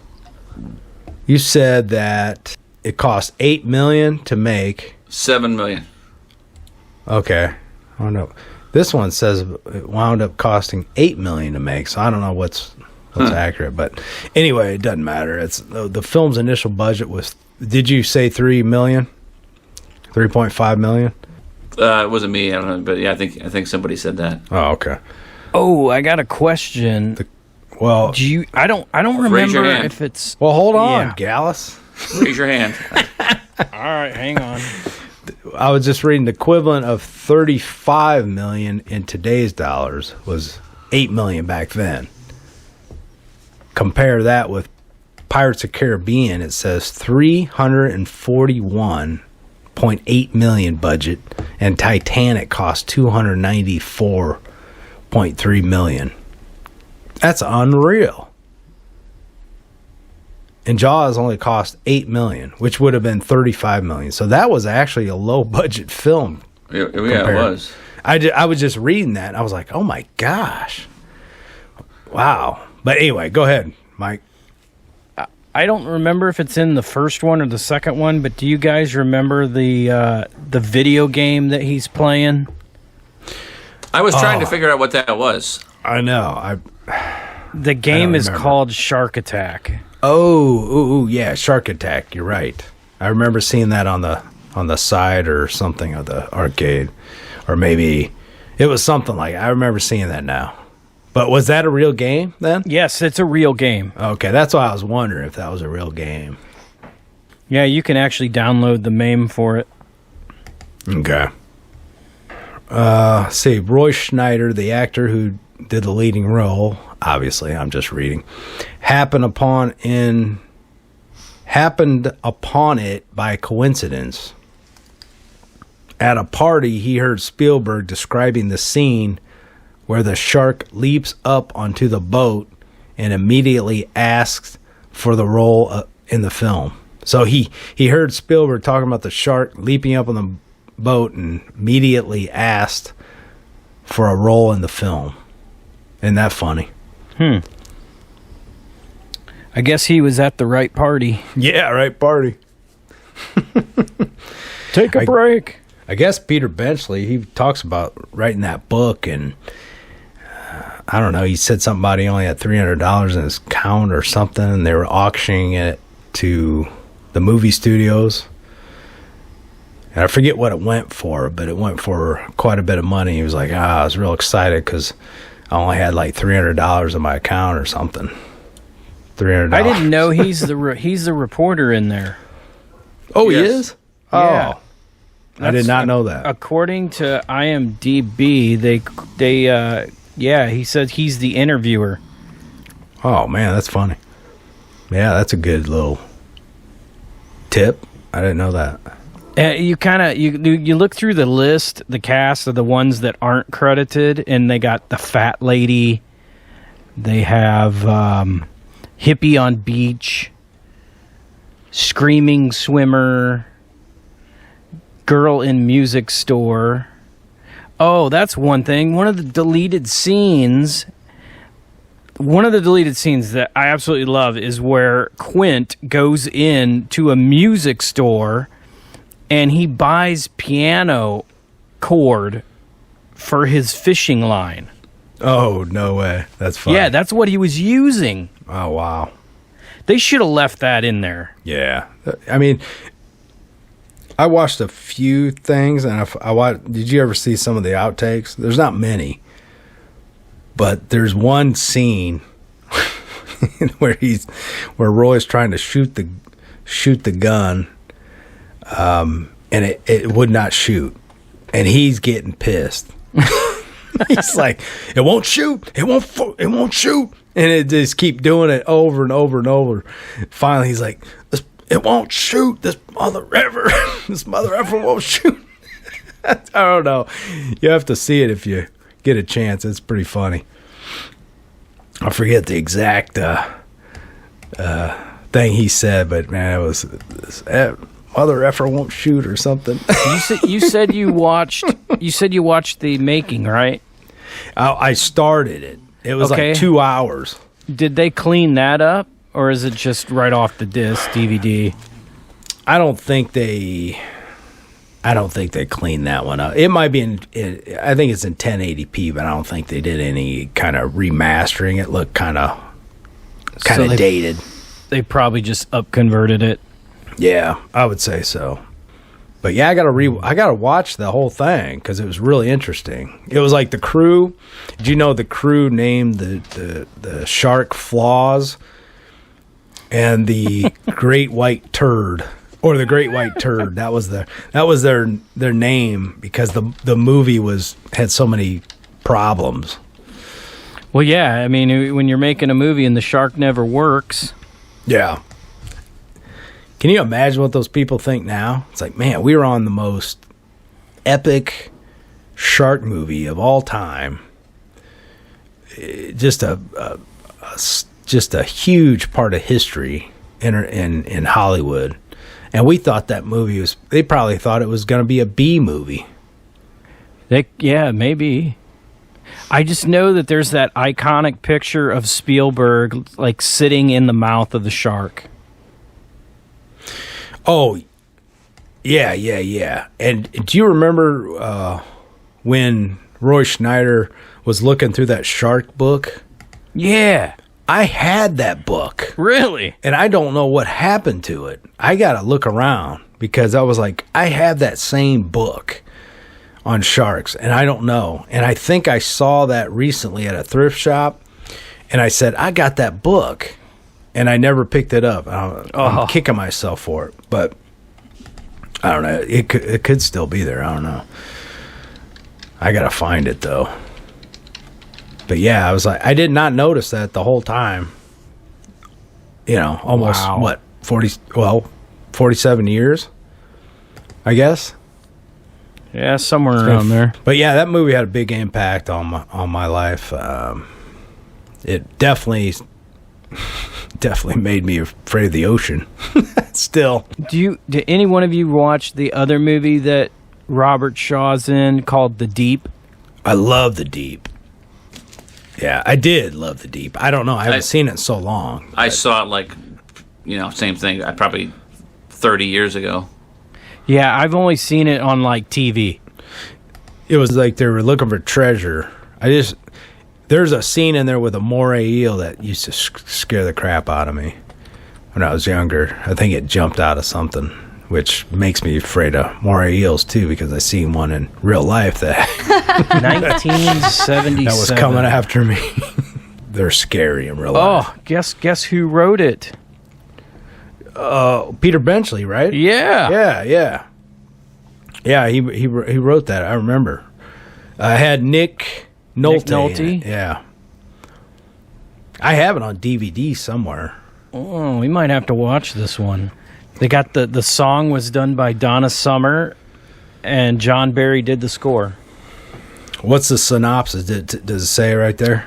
Speaker 1: you said that it cost $8 million to make.
Speaker 2: $7 million.
Speaker 1: Okay. I don't know. This one says it wound up costing $8 million to make, so I don't know what's accurate. But anyway, it doesn't matter. It's the film's initial budget was. Did you say $3 million? $3.5 million?
Speaker 2: It wasn't me. I don't know, but yeah, I think somebody said that.
Speaker 1: Oh, okay.
Speaker 3: Oh, I got a question.
Speaker 1: Well,
Speaker 3: I don't remember if it's.
Speaker 1: Well, hold on, Gallas.
Speaker 2: Raise your hand.
Speaker 3: All right, hang on.
Speaker 1: I was just reading the equivalent of $35 million in today's dollars was $8 million back then. Compare that with Pirates of the Caribbean. It says $341.8 million budget, and Titanic cost $294.3 million. That's unreal. And Jaws only cost $8 million, which would have been $35 million. So that was actually a low budget film.
Speaker 2: Yeah, it was.
Speaker 1: I was just reading that, and I was like, oh my gosh. Wow. But anyway, go ahead, Mike.
Speaker 3: I don't remember if it's in the first one or the second one, but do you guys remember the video game that he's playing?
Speaker 2: I was trying to figure out what that was.
Speaker 1: I know.
Speaker 3: The game is called Shark Attack.
Speaker 1: Oh, yeah, Shark Attack. You're right. I remember seeing that on the side or something of the arcade, or maybe it was something like. I remember seeing that now. But was that a real game then?
Speaker 3: Yes, it's a real game.
Speaker 1: Okay, that's why I was wondering if that was a real game.
Speaker 3: Yeah, you can actually download the MAME for it.
Speaker 1: Okay. See, Roy Scheider, the actor who did the leading role, obviously, I'm just reading, happened upon it by coincidence. At a party, he heard Spielberg describing the scene where the shark leaps up onto the boat and immediately asks for the role in the film. So he heard Spielberg talking about the shark leaping up on the boat and immediately asked for a role in the film. Isn't that funny?
Speaker 3: I guess he was at the right party.
Speaker 1: Yeah, right party.
Speaker 3: Take a break.
Speaker 1: I guess Peter Benchley, he talks about writing that book, and I don't know, he said something about he only had $300 in his account or something, and they were auctioning it to the movie studios. And I forget what it went for, but it went for quite a bit of money. He was like, I was real excited because I only had like $300 in my account or something. $300.
Speaker 3: I didn't know he's the reporter in there.
Speaker 1: Oh,
Speaker 2: Yes.
Speaker 1: he is?
Speaker 3: Yeah.
Speaker 1: Oh. I did not know that.
Speaker 3: According to IMDb, he said he's the interviewer.
Speaker 1: Oh, man, that's funny. Yeah, that's a good little tip. I didn't know that.
Speaker 3: You kind of you look through the list, the cast of the ones that aren't credited, and they got the fat lady. They have hippie on beach, screaming swimmer, girl in music store. Oh, that's one thing. One of the deleted scenes that I absolutely love is where Quint goes in to a music store and he buys piano cord for his fishing line.
Speaker 1: Oh, no way. That's fun.
Speaker 3: Yeah, that's what he was using.
Speaker 1: Oh, wow.
Speaker 3: They should have left that in there.
Speaker 1: Yeah. I mean, I watched a few things, and did you ever see some of the outtakes? There's not many, but there's one scene where Roy's trying to shoot the gun, and it would not shoot, and he's getting pissed. He's like, "It won't shoot. It won't shoot," and it just keep doing it over and over and over. Finally, he's like, "It won't shoot. This mother effer won't shoot." I don't know. You have to see it if you get a chance. It's pretty funny. I forget the exact thing he said, but man, it was mother effer won't shoot or something.
Speaker 3: You said you watched the making, right?
Speaker 1: I started it. It was like 2 hours.
Speaker 3: Did they clean that up? Or is it just right off the disc, DVD?
Speaker 1: I don't think they cleaned that one up. It might be I think it's in 1080p, but I don't think they did any kind of remastering. It looked kind of dated.
Speaker 3: They probably just up-converted it.
Speaker 1: Yeah, I would say so. But yeah, I gotta watch the whole thing because it was really interesting. It was like the crew. Did you know the crew named the shark Flaws? And the Great White Turd, or the Great White Turd, that was their name because the movie had so many problems.
Speaker 3: Well, yeah, I mean, when you're making a movie and the shark never works.
Speaker 1: Yeah. Can you imagine what those people think now? It's like, man, we were on the most epic shark movie of all time. Just a huge part of history in Hollywood. And we thought that movie they probably thought it was going to be a B movie.
Speaker 3: Yeah, maybe. I just know that there's that iconic picture of Spielberg like sitting in the mouth of the shark.
Speaker 1: Oh, yeah. And do you remember when Roy Scheider was looking through that shark book?
Speaker 3: Yeah.
Speaker 1: I had that book.
Speaker 3: Really?
Speaker 1: And I don't know what happened to it. I got to look around because I was like, I have that same book on sharks, and I don't know. And I think I saw that recently at a thrift shop, and I said, I got that book, and I never picked it up. I'm kicking myself for it, but I don't know. It could still be there. I don't know. I got to find it, though. But yeah, I was like, I did not notice that the whole time. You know, almost, 47 years, I guess.
Speaker 3: Yeah, somewhere around there.
Speaker 1: But yeah, that movie had a big impact on my life. It definitely made me afraid of the ocean. Still. Did
Speaker 3: any one of you watch the other movie that Robert Shaw's in called The Deep?
Speaker 1: I love The Deep. Yeah, I did love The Deep. I don't know. I haven't seen it in so long.
Speaker 2: I saw it same thing. Probably 30 years ago.
Speaker 3: Yeah, I've only seen it on TV.
Speaker 1: It was like they were looking for treasure. There's a scene in there with a moray eel that used to scare the crap out of me when I was younger. I think it jumped out of something, which makes me afraid of moray eels too, because I seen one in real life that
Speaker 3: 1977
Speaker 1: that was coming after me. They're scary in real life.
Speaker 3: Oh, guess who wrote it?
Speaker 1: Peter Benchley, right?
Speaker 3: Yeah.
Speaker 1: Yeah, he wrote that. I remember. I had Nick Nolte. Yeah. I have it on DVD somewhere.
Speaker 3: Oh, we might have to watch this one. They got the song was done by Donna Summer, and John Barry did the score.
Speaker 1: What's the synopsis? Does it say it right there?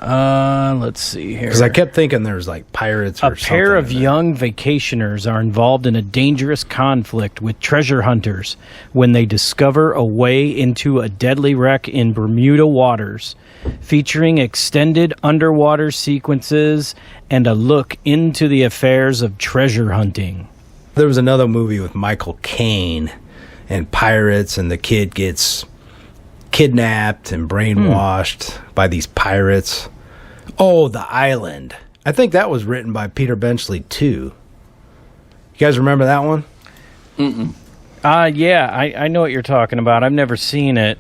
Speaker 3: Let's see here.
Speaker 1: Because I kept thinking there was like pirates or something.
Speaker 3: A pair of young vacationers are involved in a dangerous conflict with treasure hunters when they discover a way into a deadly wreck in Bermuda waters, featuring extended underwater sequences and a look into the affairs of treasure hunting.
Speaker 1: There was another movie with Michael Caine and pirates, and the kid gets kidnapped and brainwashed by these pirates. Oh, The Island. I think that was written by Peter Benchley, too. You guys remember that one?
Speaker 3: Yeah, I know what you're talking about. I've never seen it.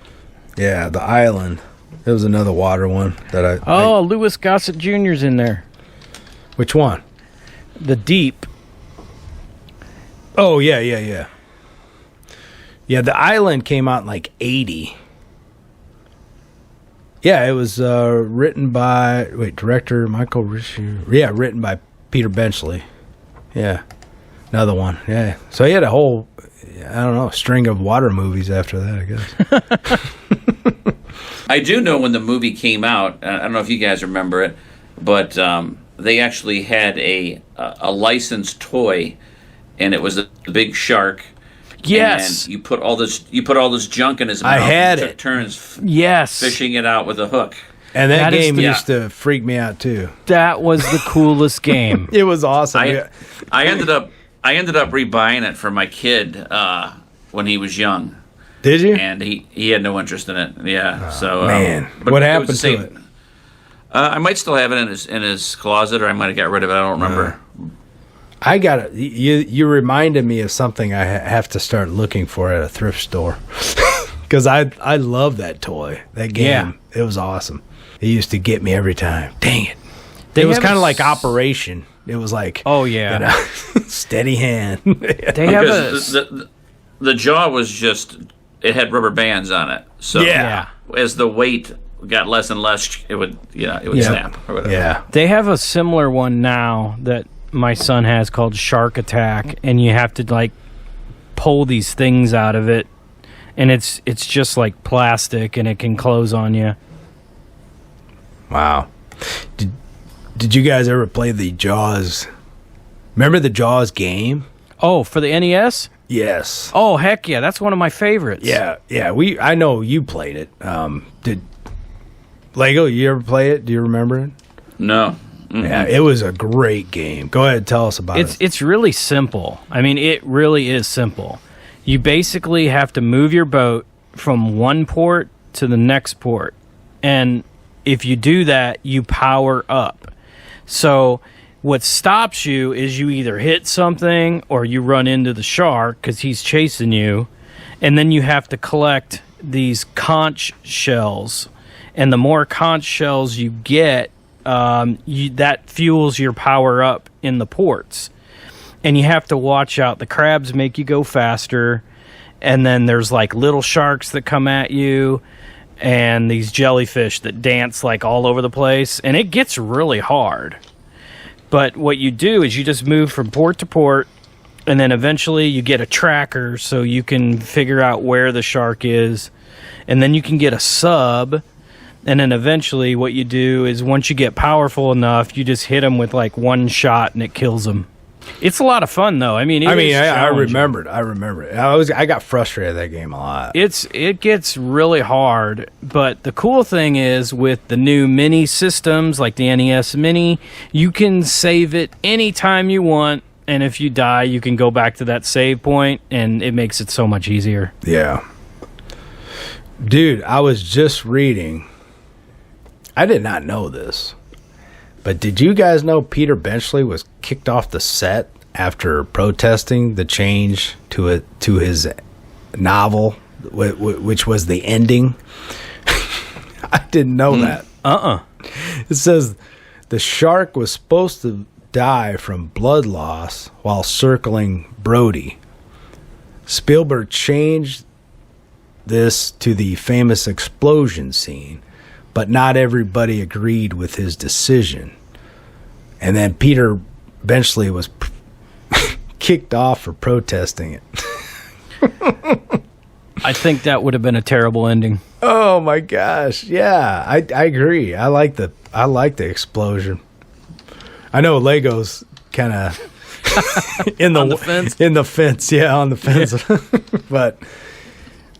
Speaker 1: Yeah, The Island. It was another water one that
Speaker 3: Louis Gossett Jr.'s in there.
Speaker 1: Which one?
Speaker 3: The Deep.
Speaker 1: Oh, yeah. Yeah, The Island came out in like 80. Yeah, it was written by... director Michael Ritchie. Yeah, written by Peter Benchley. Yeah, another one. Yeah, so he had a whole, string of water movies after that, I guess.
Speaker 2: I do know when the movie came out, I don't know if you guys remember it, but they actually had a licensed toy, and it was a big shark.
Speaker 3: Yes,
Speaker 2: and you put all this junk in his mouth.
Speaker 1: I had
Speaker 2: and
Speaker 1: it.
Speaker 2: Turns fishing it out with a hook.
Speaker 1: And that game used to freak me out too.
Speaker 3: That was the coolest game.
Speaker 1: It was awesome.
Speaker 2: I ended up rebuying it for my kid when he was young.
Speaker 1: Did you?
Speaker 2: And he had no interest in it. Yeah.
Speaker 1: Man, what happened to it?
Speaker 2: I might still have it in his closet, or I might have got rid of it. I don't remember.
Speaker 1: I got it. You reminded me of something I have to start looking for at a thrift store. Because I love that toy. That game. Yeah. It was awesome. It used to get me every time. Dang it. It was kind of like Operation. It was like, steady hand.
Speaker 2: The jaw was just, it had rubber bands on it. So as the weight got less and less, it would snap or whatever.
Speaker 1: Yeah.
Speaker 3: They have a similar one now that my son has called Shark Attack, and you have to like pull these things out of it, and it's just like plastic, and it can close on you.
Speaker 1: Wow. Did you guys ever play the Jaws? Remember the Jaws game?
Speaker 3: Oh, for the NES?
Speaker 1: Yes.
Speaker 3: Oh, heck yeah, that's one of my favorites.
Speaker 1: Yeah. I know you played it. Did Lago, you ever play it? Do you remember it?
Speaker 2: No. Mm-hmm.
Speaker 1: Yeah, it was a great game. Go ahead, tell us about it.
Speaker 3: It's really simple. I mean, it really is simple. You basically have to move your boat from one port to the next port. And if you do that, you power up. So what stops you is you either hit something or you run into the shark because he's chasing you. And then you have to collect these conch shells. And the more conch shells you get, that fuels your power up in the ports. And you have to watch out. The crabs make you go faster, and then there's like little sharks that come at you, and these jellyfish that dance like all over the place, and it gets really hard. But what you do is you just move from port to port, and then eventually you get a tracker so you can figure out where the shark is, and then you can get a sub. And then eventually what you do is once you get powerful enough, you just hit them with like one shot and it kills them. It's a lot of fun though. I remember it. I got frustrated at that game a lot. It gets really hard, but the cool thing is with the new mini systems like the NES Mini, you can save it anytime you want, and if you die, you can go back to that save point, and it makes it so much easier.
Speaker 1: Yeah. Dude, I was just reading. I did not know this, but did you guys know Peter Benchley was kicked off the set after protesting the change to his novel, which was the ending? I didn't know that. It says the shark was supposed to die from blood loss while circling Brody. Spielberg changed this to the famous explosion scene, but not everybody agreed with his decision. And then Peter Benchley was kicked off for protesting it.
Speaker 3: I think that would have been a terrible ending.
Speaker 1: Oh my gosh. Yeah, I agree. I like the explosion. I know Lago's kind of in the
Speaker 3: fence.
Speaker 1: In the fence, yeah, on the fence. Yeah. But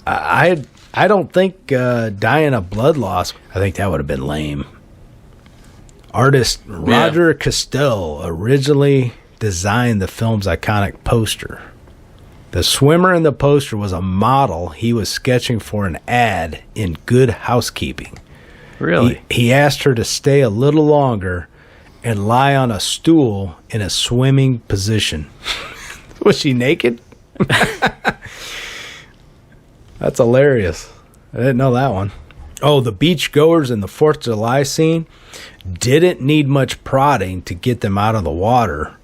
Speaker 1: I don't think dying of blood loss. I think that would have been lame. Artist Roger Castell originally designed the film's iconic poster. The swimmer in the poster was a model he was sketching for an ad in Good Housekeeping.
Speaker 3: Really?
Speaker 1: He asked her to stay a little longer and lie on a stool in a swimming position. Was she naked? That's hilarious. I didn't know that one. Oh, the beach goers in the 4th of July scene didn't need much prodding to get them out of the water.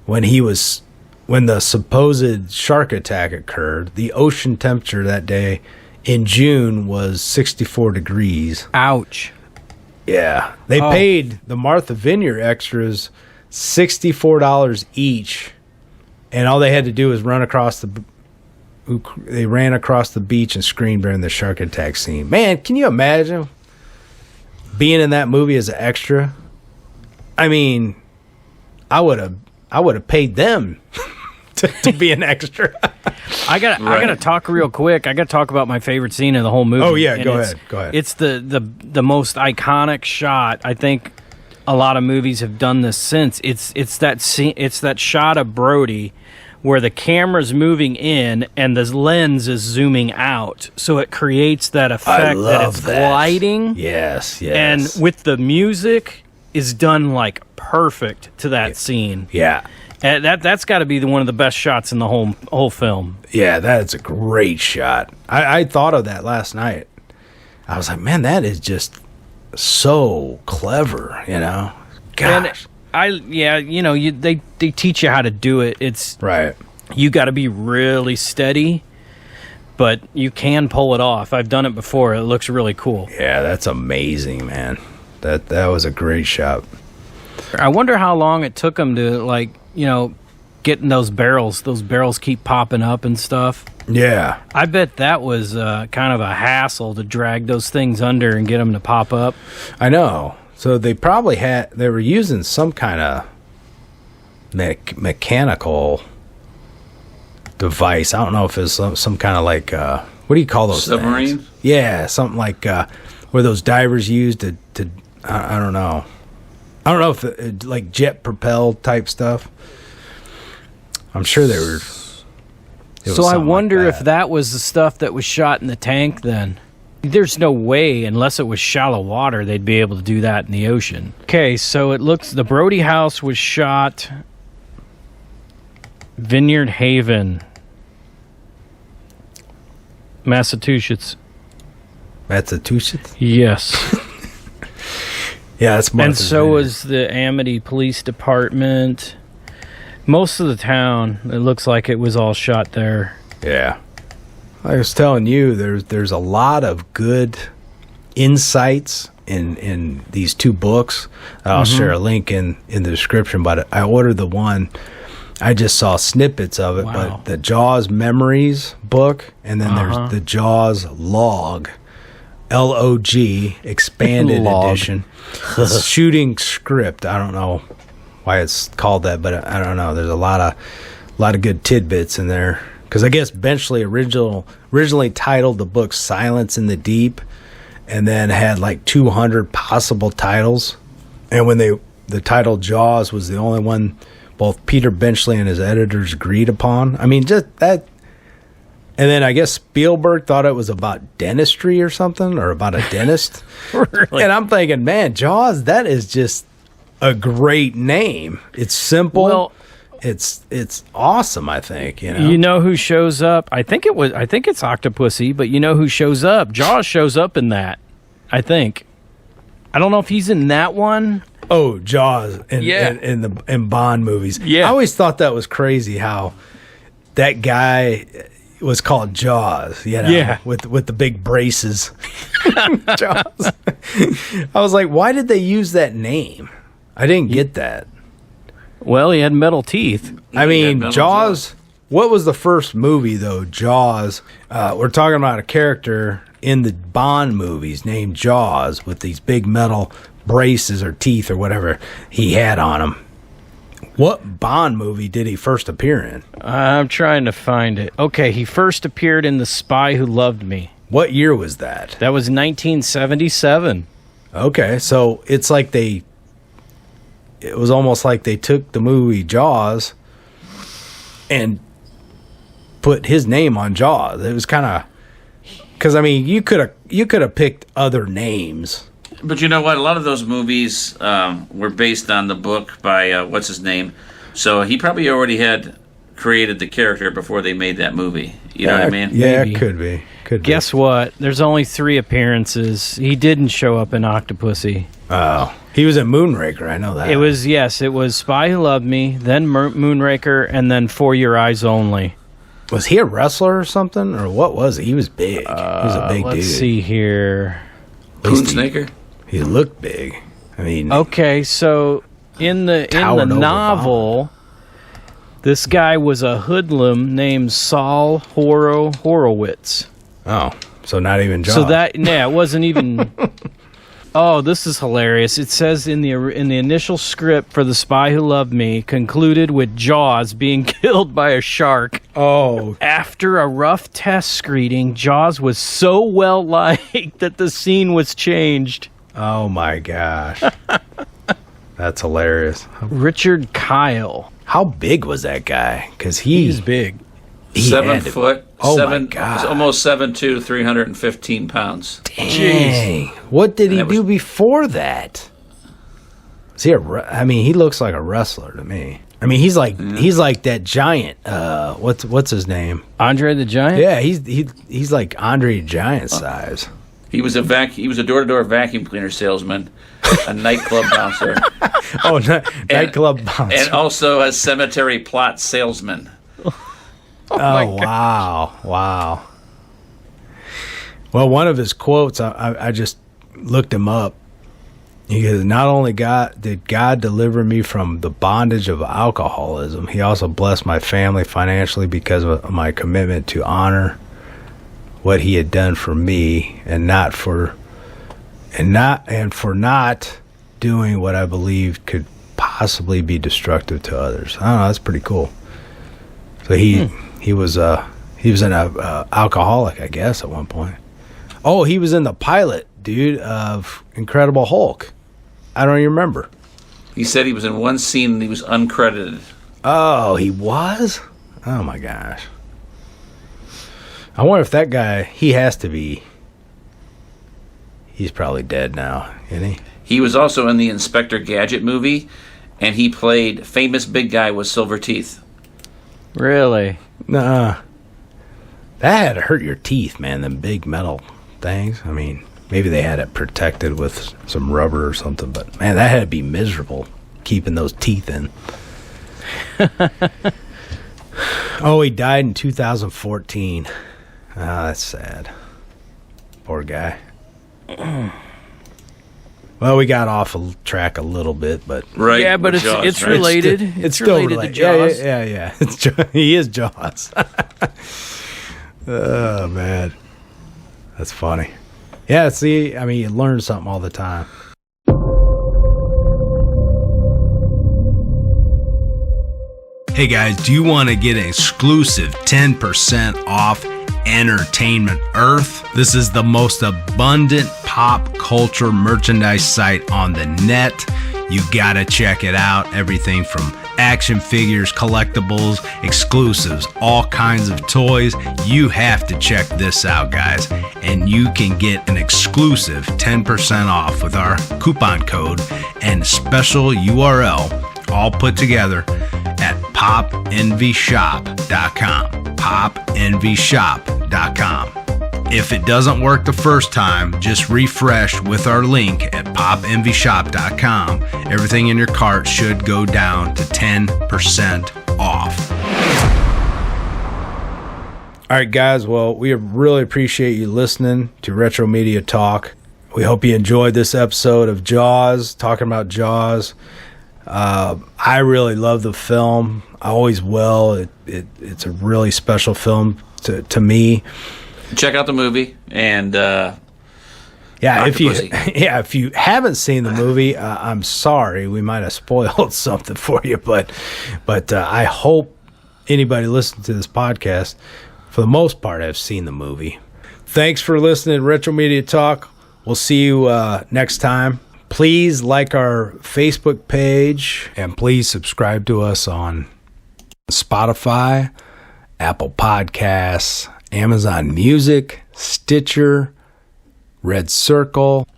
Speaker 1: When the supposed shark attack occurred, the ocean temperature that day in June was 64 degrees.
Speaker 3: Ouch.
Speaker 1: Yeah. They paid the Martha Vineyard extras $64 each, and all they had to do was run across the beach and screamed during the shark attack scene. Man, can you imagine being in that movie as an extra? I mean, I would have paid them to be an extra.
Speaker 3: I gotta talk real quick. I gotta talk about my favorite scene in the whole movie.
Speaker 1: Oh yeah, go ahead.
Speaker 3: It's the most iconic shot. I think a lot of movies have done this since. It's that scene. It's that shot of Brody where the camera's moving in and the lens is zooming out, so it creates that effect that it's gliding.
Speaker 1: Yes.
Speaker 3: And with the music is done like perfect to that scene.
Speaker 1: Yeah.
Speaker 3: And that's got to be one of the best shots in the whole film.
Speaker 1: Yeah, that's a great shot. I thought of that last night. I was like, man, that is just so clever, you know? Gosh.
Speaker 3: And they teach you how to do it. It's
Speaker 1: right.
Speaker 3: You got to be really steady, but you can pull it off. I've done it before. It looks really cool.
Speaker 1: Yeah, that's amazing, man. That was a great shot.
Speaker 3: I wonder how long it took them to, get in those barrels. Those barrels keep popping up and stuff.
Speaker 1: Yeah.
Speaker 3: I bet that was kind of a hassle to drag those things under and get them to pop up.
Speaker 1: I know. So they were using some kind of mechanical device. I don't know if it's some kind of what do you call those
Speaker 2: submarine
Speaker 1: things? Yeah, something like where those divers use to I don't know. I don't know if it, like jet propelled type stuff. I'm sure they were.
Speaker 3: So I wonder if that was the stuff that was shot in the tank then. There's no way, unless it was shallow water, they'd be able to do that in the ocean. Okay, so it looks, the Brody house was shot Vineyard Haven, Massachusetts.
Speaker 1: Massachusetts?
Speaker 3: Yes.
Speaker 1: Yeah, that's Martha's
Speaker 3: And so
Speaker 1: Vineyard.
Speaker 3: was the Amity Police Department. Most of the town, it looks like it was all shot there.
Speaker 1: Yeah. I was telling you, there's a lot of good insights in these two books. I'll share a link in the description, but I ordered the one. I just saw snippets of it, but the Jaws Memories book, and then there's the Jaws Log, LOG, expanded edition. Shooting script. I don't know why it's called that, but I don't know. There's a lot of good tidbits in there. Because I guess Benchley originally titled the book Silence in the Deep, and then had like 200 possible titles. And when the title Jaws was the only one both Peter Benchley and his editors agreed upon. I mean, just that. And then I guess Spielberg thought it was about dentistry or something, or about a dentist.
Speaker 3: Really?
Speaker 1: And I'm thinking, man, Jaws, that is just a great name. It's simple.
Speaker 3: Well,
Speaker 1: it's awesome, I think.
Speaker 3: You know who shows up? I think it's Octopussy, but you know who shows up? Jaws shows up in that, I think. I don't know if he's in that one.
Speaker 1: Oh, Jaws in Bond movies.
Speaker 3: Yeah.
Speaker 1: I always thought that was crazy how that guy was called Jaws, with the big braces. Jaws. I was like, why did they use that name? I didn't get that.
Speaker 3: Well, he had metal teeth.
Speaker 1: I mean, Jaws What was the first movie, though? Jaws. We're talking about a character in the Bond movies named Jaws with these big metal braces or teeth or whatever he had on him. What Bond movie did he first appear in?
Speaker 3: I'm trying to find it. Okay, he first appeared in The Spy Who Loved Me.
Speaker 1: What year was that?
Speaker 3: That was 1977.
Speaker 1: Okay, so it's like it was almost like they took the movie Jaws and put his name on Jaws. It was kind of, because I mean, you could have picked other names.
Speaker 2: But you know what? A lot of those movies were based on the book by what's his name. So he probably already had created the character before they made that movie. You know what I mean?
Speaker 1: Yeah,
Speaker 3: Maybe.
Speaker 1: it could be.
Speaker 3: Guess what? There's only 3 appearances. He didn't show up in Octopussy.
Speaker 1: Oh, he was in Moonraker. I know that.
Speaker 3: It was Spy Who Loved Me, then Moonraker, and then For Your Eyes Only.
Speaker 1: Was he a wrestler or something, or what was he? He was big. He was a big dude.
Speaker 3: Let's see here.
Speaker 2: Poonsnaker?
Speaker 1: He looked big. I mean,
Speaker 3: Okay, so in the novel, this guy was a hoodlum named Saul Horowitz.
Speaker 1: oh, so not even Jaws.
Speaker 3: So it wasn't even. Oh, this is hilarious. It says in the initial script for The Spy Who Loved Me concluded with Jaws being killed by a shark.
Speaker 1: Oh,
Speaker 3: After a rough test screening, Jaws was so well liked that the scene was changed.
Speaker 1: oh my gosh, that's hilarious.
Speaker 3: Richard Kyle.
Speaker 1: How big was that guy? Because
Speaker 3: He's big.
Speaker 2: 7 foot.
Speaker 1: Oh, my
Speaker 2: 7,
Speaker 1: God.
Speaker 2: almost 7'2", 315 pounds.
Speaker 1: Dang. What did he do before that? Is he I mean, he looks like a wrestler to me. I mean, he's like that giant. What's his name?
Speaker 3: Andre the Giant?
Speaker 1: Yeah, he's like Andre the Giant size.
Speaker 2: He was a door-to-door vacuum cleaner salesman, a nightclub bouncer,
Speaker 1: Oh, nightclub bouncer.
Speaker 2: and also a cemetery plot salesman.
Speaker 1: Oh, wow. Well, one of his quotes, I just looked him up. He goes, not only did God deliver me from the bondage of alcoholism, he also blessed my family financially because of my commitment to honor what he had done for me and for not doing what I believed could possibly be destructive to others. I don't know, that's pretty cool. So he was an alcoholic, I guess, at one point. Oh, he was in the pilot, dude, of Incredible Hulk. I don't even remember.
Speaker 2: He said he was in one scene and he was uncredited.
Speaker 1: Oh, he was? Oh my gosh. I wonder if that guy, he's probably dead now, isn't he?
Speaker 2: He was also in the Inspector Gadget movie, and he played famous big guy with silver teeth.
Speaker 3: Really?
Speaker 1: Nuh-uh. That had to hurt your teeth, man, them big metal things. I mean, maybe they had it protected with some rubber or something, but man, that had to be miserable, keeping those teeth in. Oh, he died in 2014. Ah, that's sad. Poor guy. Well, we got off track a little bit, but
Speaker 2: Right.
Speaker 3: Yeah, but
Speaker 2: with Jaws,
Speaker 3: it's
Speaker 2: right?
Speaker 3: related.
Speaker 1: it's
Speaker 3: It's related
Speaker 1: related.
Speaker 3: to Jaws.
Speaker 1: Yeah. He is Jaws. Oh man, that's funny. Yeah, see, I mean, you learn something all the time. Hey guys, do you want to get an exclusive 10% off Entertainment Earth? This is the most abundant pop culture merchandise site on the net. You gotta check it out. Everything from action figures, collectibles, exclusives, all kinds of toys. You have to check this out, guys. And you can get an exclusive 10% off with our coupon code and special URL, all put together at PopEnvyShop.com. PopEnvyShop.com. If it doesn't work the first time, just refresh with our link at PopEnvyShop.com. Everything in your cart should go down to 10% off. All right, guys. Well, we really appreciate you listening to Retro Media Talk. We hope you enjoyed this episode of Jaws, talking about Jaws. I really love the film. I always will. It's a really special film to me.
Speaker 2: Check out the movie and
Speaker 1: if you haven't seen the movie, I'm sorry, we might have spoiled something for you, but I hope anybody listening to this podcast, for the most part, have seen the movie. Thanks for listening to Retro Media Talk. We'll see you next time. Please like our Facebook page, and please subscribe to us on Spotify, Apple Podcasts, Amazon Music, Stitcher, Red Circle.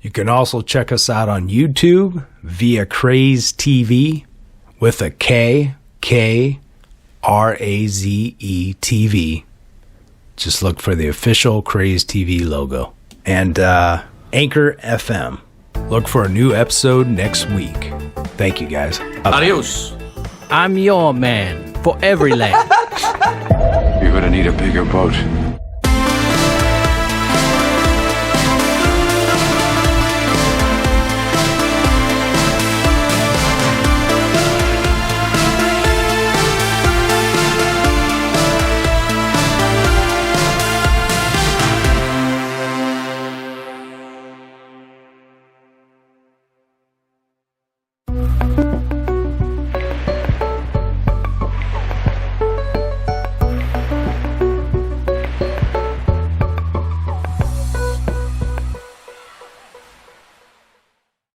Speaker 1: You can also check us out on YouTube via KRAZETV with a K, KRAZE TV. Just look for the official KRAZETV logo. And Anchor FM. Look for a new episode next week. Thank you, guys. Bye-bye.
Speaker 2: Adios.
Speaker 3: I'm your man for every land.
Speaker 4: You're gonna need a bigger boat.